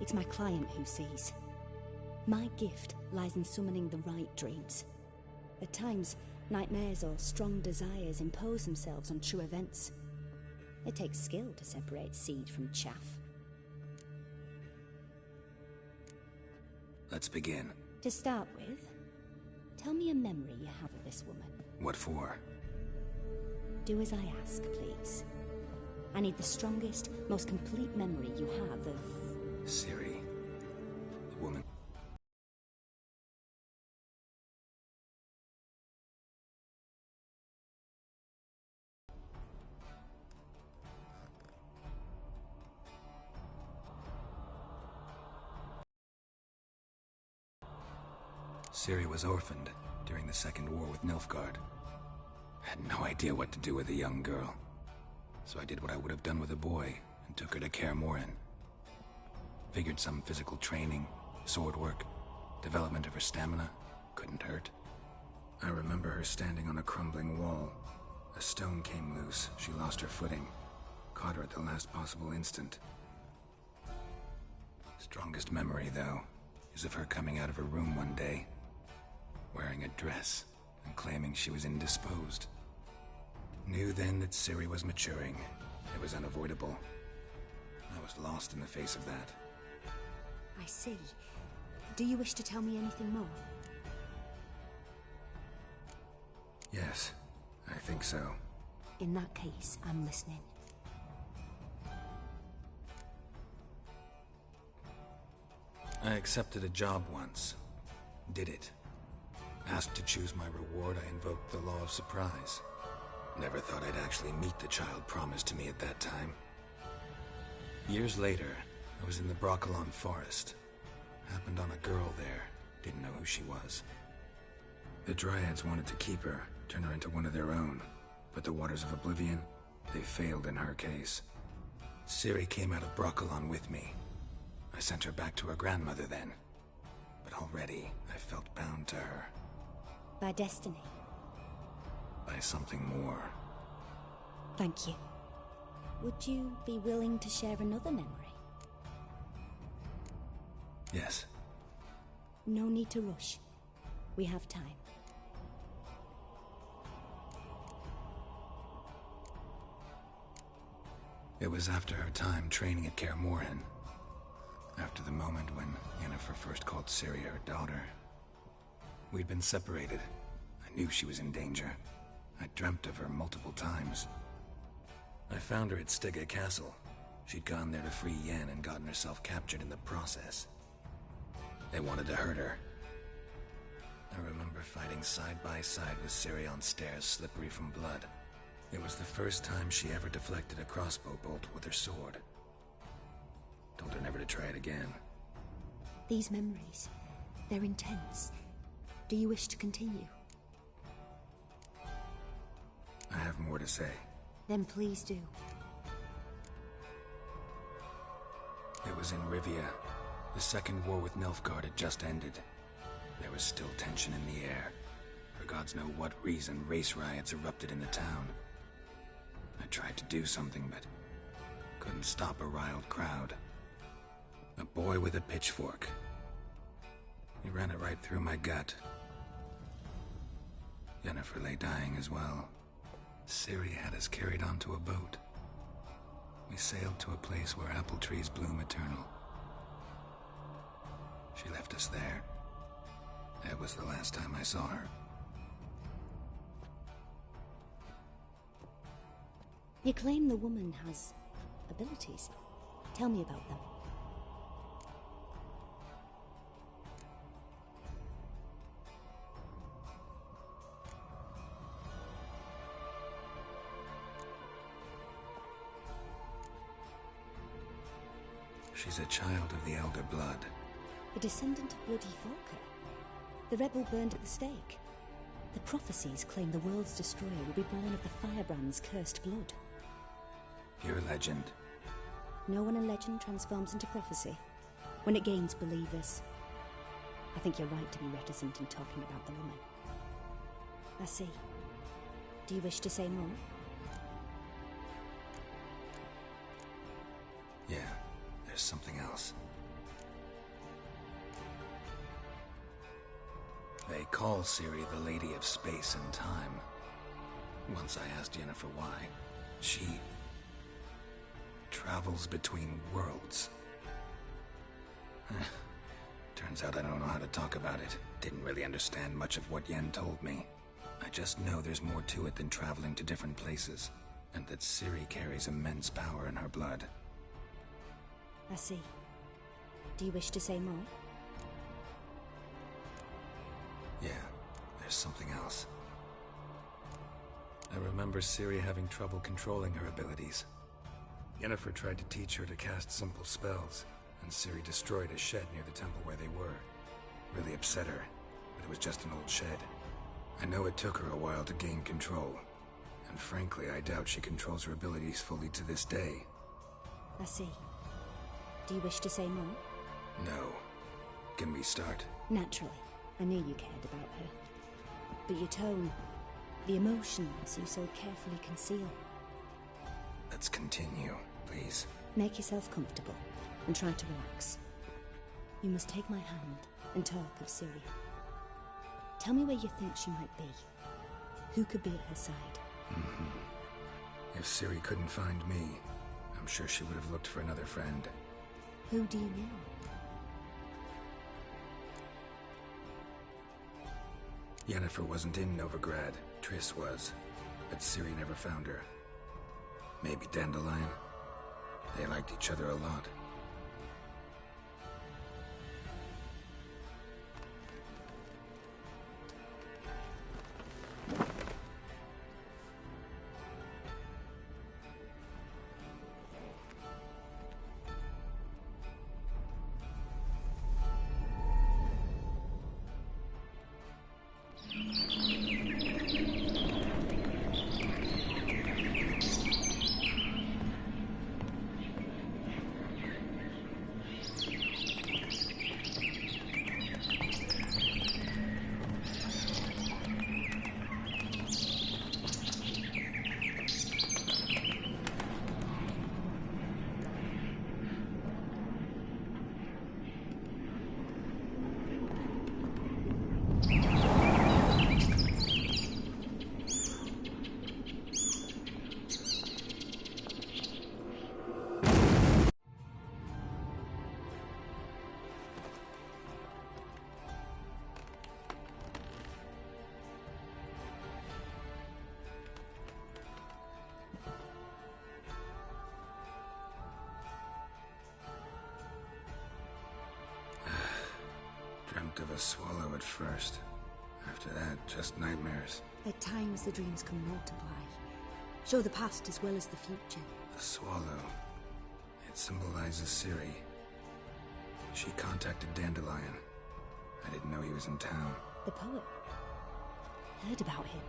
It's my client who sees. My gift lies in summoning the right dreams. At times, nightmares or strong desires impose themselves on true events. It takes skill to separate seed from chaff. Let's begin. To start with, tell me a memory you have of this woman. What for? Do as I ask, please. I need the strongest, most complete memory you have of... Ciri. The woman. Ciri was orphaned during the Second War with Nilfgaard. Had no idea what to do with a young girl. So I did what I would have done with a boy and took her to Kaer Morhen. Figured some physical training, sword work, development of her stamina couldn't hurt. I remember her standing on a crumbling wall. A stone came loose, she lost her footing. Caught her at the last possible instant. Strongest memory, though, is of her coming out of her room one day, wearing a dress and claiming she was indisposed. Knew then that Ciri was maturing. It was unavoidable. I was lost in the face of that. I see. Do you wish to tell me anything more? Yes, I think so. In that case, I'm listening. I accepted a job once. Did it. Asked to choose my reward, I invoked the law of surprise. Never thought I'd actually meet the child promised to me at that time. Years later, I was in the Broccolon forest. Happened on a girl there. Didn't know who she was. The Dryads wanted to keep her, turn her into one of their own. But the Waters of Oblivion, they failed in her case. Ciri came out of Broccolon with me. I sent her back to her grandmother then. But already, I felt bound to her. By destiny? By something more. Thank you. Would you be willing to share another memory? Yes. No need to rush. We have time. It was after her time training at Kaer Morhen. After the moment when Yennefer first called Ciri her daughter. We'd been separated. I knew she was in danger. I dreamt of her multiple times. I found her at Stege Castle. She'd gone there to free Yen and gotten herself captured in the process. They wanted to hurt her. I remember fighting side by side with Ciri on stairs slippery from blood. It was the first time she ever deflected a crossbow bolt with her sword. Told her never to try it again. These memories, they're intense. Do you wish to continue? I have more to say. Then please do. It was in Rivia. The Second War with Nilfgaard had just ended. There was still tension in the air. For gods know what reason, race riots erupted in the town. I tried to do something, but couldn't stop a riled crowd. A boy with a pitchfork. He ran it right through my gut. Yennefer lay dying as well. Ciri had us carried onto a boat. We sailed to a place where apple trees bloom eternal. She left us there. That was the last time I saw her. You claim the woman has abilities. Tell me about them. She's a child of the Elder Blood. A descendant of Bloody Volker. The rebel burned at the stake. The prophecies claim the world's destroyer will be born of the Firebrand's cursed blood. Pure legend. Know when a legend transforms into prophecy? When it gains believers. I think you're right to be reticent in talking about the woman. I see. Do you wish to say more? Yeah, there's something else. They call Ciri the Lady of Space and Time. Once I asked Yennefer why. She travels between worlds. Turns out I don't know how to talk about it. Didn't really understand much of what Yen told me. I just know there's more to it than traveling to different places, and that Ciri carries immense power in her blood. I see. Do you wish to say more? Yeah, there's something else. I remember Ciri having trouble controlling her abilities. Yennefer tried to teach her to cast simple spells, and Ciri destroyed a shed near the temple where they were. Really upset her, but it was just an old shed. I know it took her a while to gain control, and frankly, I doubt she controls her abilities fully to this day. I see. Do you wish to say more? No. Can we start? Naturally. I knew you cared about her. But your tone, the emotions you so carefully conceal. Let's continue, please. Make yourself comfortable and try to relax. You must take my hand and talk of Ciri. Tell me where you think she might be. Who could be at her side? If Ciri couldn't find me, I'm sure she would have looked for another friend. Who do you know? Yennefer wasn't in Novigrad. Triss was. But Ciri never found her. Maybe Dandelion? They liked each other a lot. Dreamt of a swallow at first. After that, just nightmares. At times the dreams can multiply. Show the past as well as the future. The swallow. It symbolizes Ciri. She contacted Dandelion. I didn't know he was in town. The poet. Heard about him.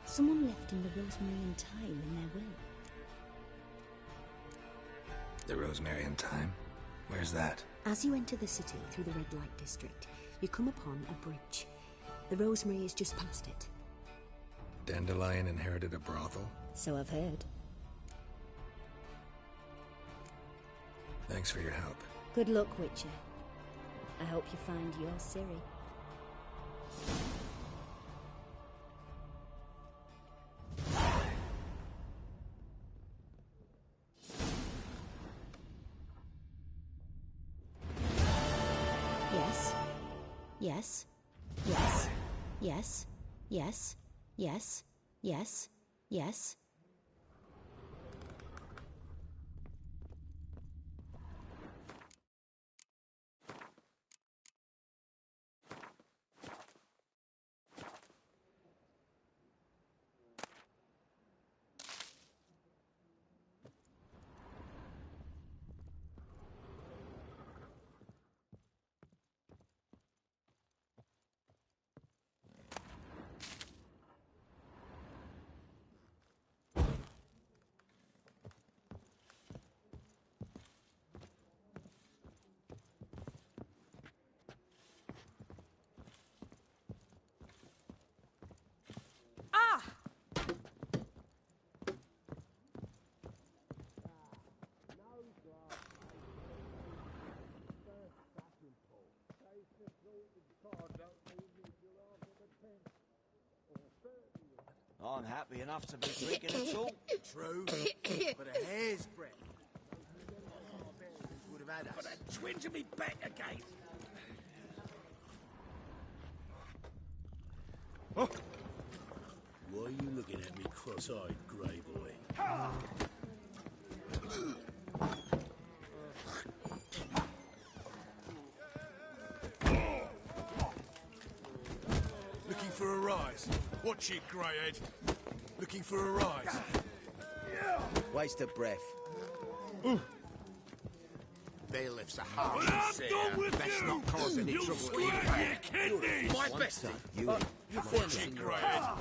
Someone left him the rosemary and thyme in their will. The rosemary and thyme? Where's that? As you enter the city through the red light district, you come upon a bridge. The rosemary is just past it. Dandelion inherited a brothel? So I've heard. Thanks for your help. Good luck, Witcher. I hope you find your Ciri. Yes. Yes. Yes. Yes. Yes. Yes. Yes. Yes. I'm happy enough to be drinking at all. True, but a hair's breadth. Would have had us. But that twinge of me back again. Why are you looking at me cross-eyed, grey boy? Looking for a rise. Watch it, greyhead. Looking for a rise. Waste of breath. Bailiff's a harsh sayer. Best not cause any trouble for you. My bestie. You Watch it, greyhead.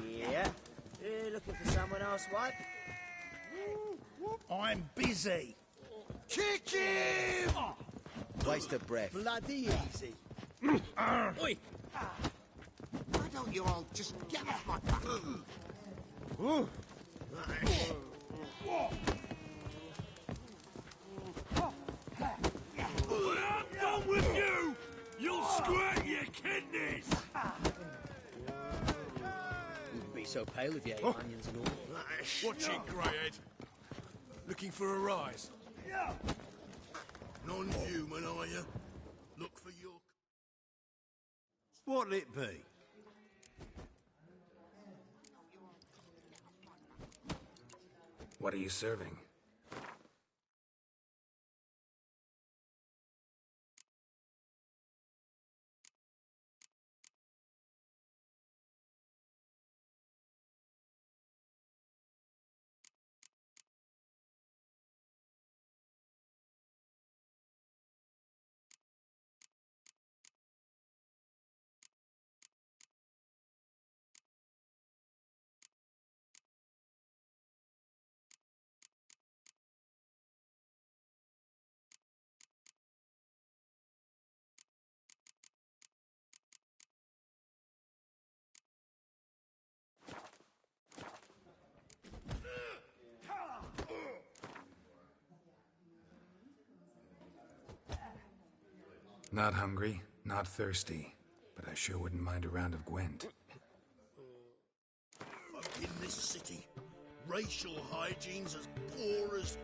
Yeah. You looking for someone else, wife? I'm busy. Kick him! Waste of breath. Bloody easy. Oi! Why don't you all just get off my back? When I'm done with you, you'll squirt your kidneys. Wouldn't be so pale if you ate onions and all. Watch it, greyhead. Looking for a rise. Non-human, are you? Look for your... What'll it be? What are you serving? Not hungry, not thirsty, but I sure wouldn't mind a round of Gwent. Folk in this city, racial hygiene's as poor as...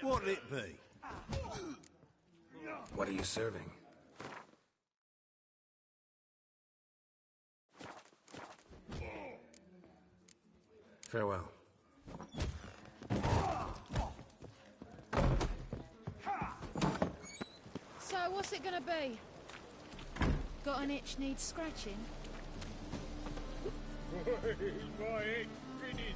What'll it be? What are you serving? Farewell. So, what's it gonna be? Got an itch needs scratching? My head's spinning.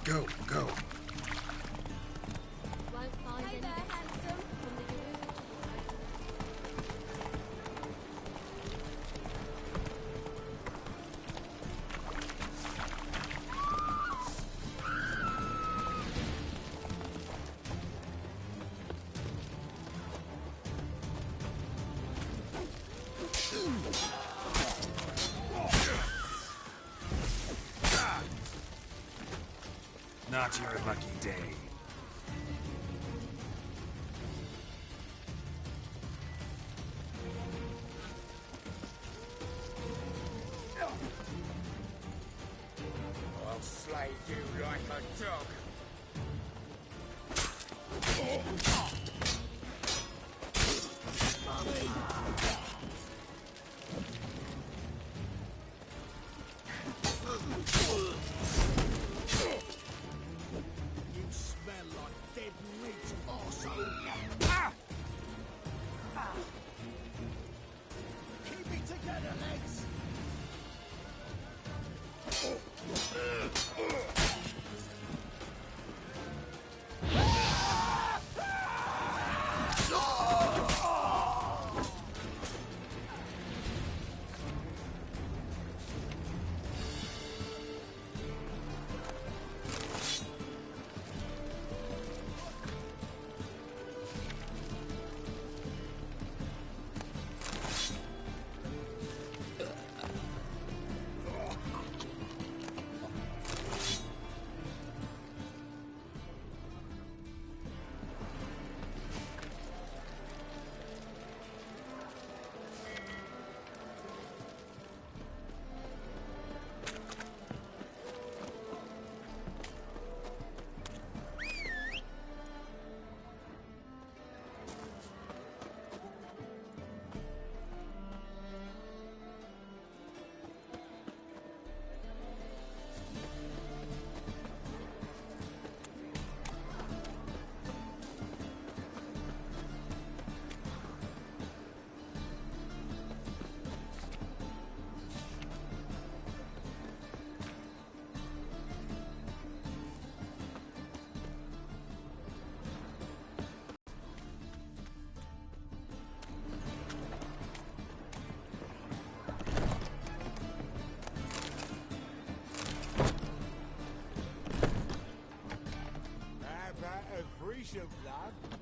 Go, go. Won't find Hey any there, better handsome. from the original. Not your lucky day. I'll slay you like a dog. You smell like dead meat, arsehole. Keep it together, legs.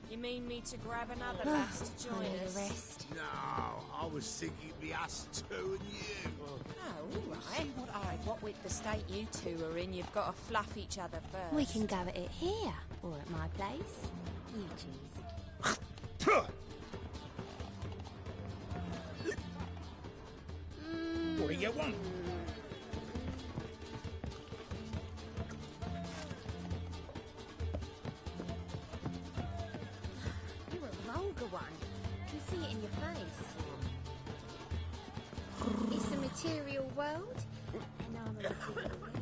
You mean me to grab another lass to join us? Rest. No, I was thinking me us two and you. Oh, all right. What with the state you two are in, you've got to fluff each other first. We can go at it here, or at my place. You choose. What do you want? You're a vulgar one. I can see it in your face. It's a material world, and I'm a material world.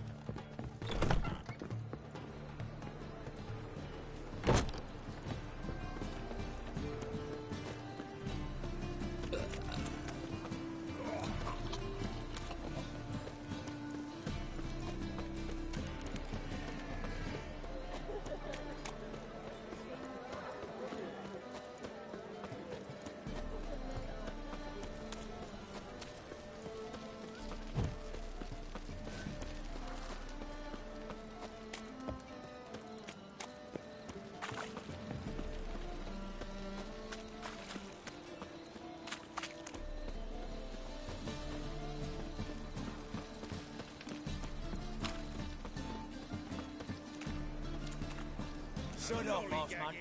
Shut up, boss man.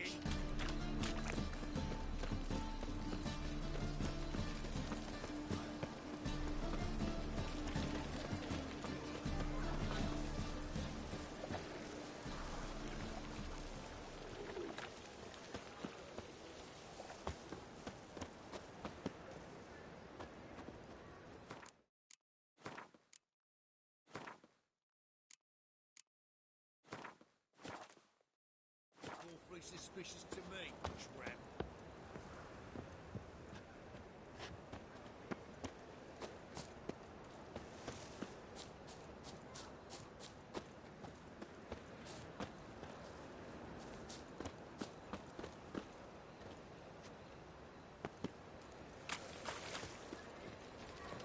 Awfully suspicious to me, tramp.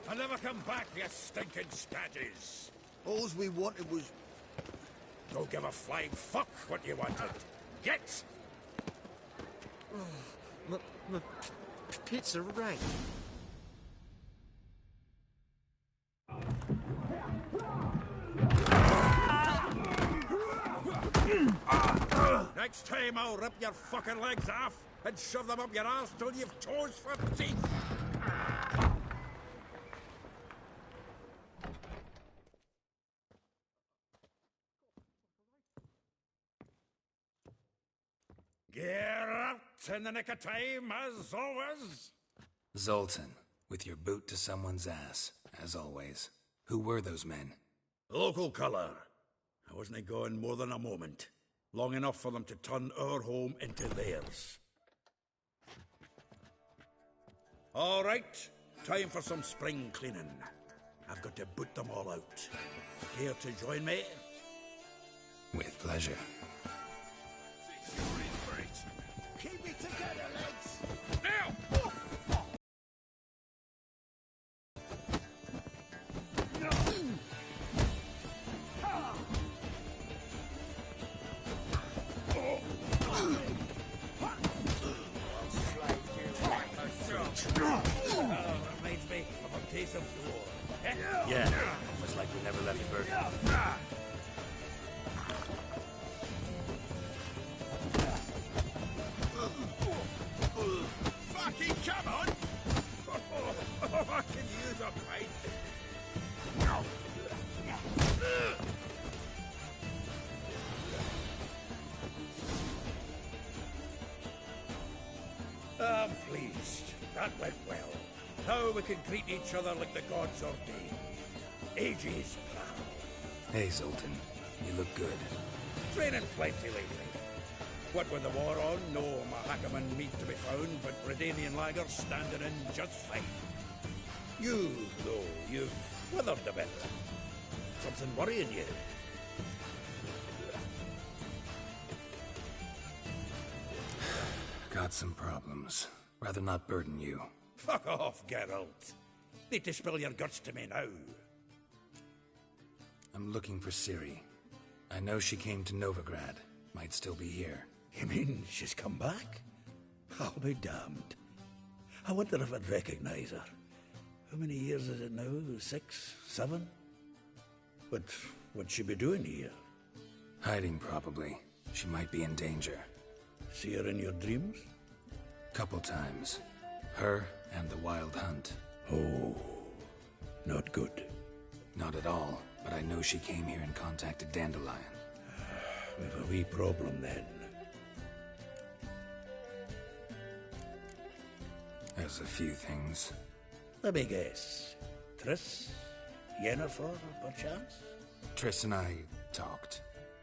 I'll never come back, you stinking scadges. All we wanted was... Don't give a flying fuck what you wanted. Get! My pits are rank. Next time I'll rip your fucking legs off and shove them up your ass till you've toes for teeth. Get out in the nick of time, as always. Zoltan, with your boot to someone's ass, as always. Who were those men? Local colour. I wasn't going more than a moment. Long enough for them to turn our home into theirs. All right, time for some spring cleaning. I've got to boot them all out. Care to join me? With pleasure. Keep it together, legs! Now! Reminds me of a case of war. Yeah, almost like we never left Burton. Fucking come on! I can use a pint. I'm pleased. That went well. Now we can greet each other like the gods ordained. Ages, pal. Hey, Zoltan. You look good. Training plenty lately. What with the war on, no Mahakaman meat to be found, but Redanian lagers standing in just fine. You, though, you've withered a bit. Something worrying you? Got some problems. Rather not burden you. Fuck off, Geralt. Need to spill your guts to me now. I'm looking for Ciri. I know she came to Novigrad. Might still be here. You mean she's come back? I'll be damned. I wonder if I'd recognize her. How many years is it now? 6, 7? But what'd she be doing here? Hiding, probably. She might be in danger. See her in your dreams? Couple times. Her and the Wild Hunt. Oh, not good. Not at all, but I know she came here and contacted Dandelion. We've a wee problem then. There's a few things. Let me guess. Triss? Yennefer, perchance? Triss and I talked.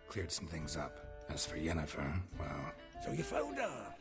Cleared some things up. As for Yennefer, well... So you found her?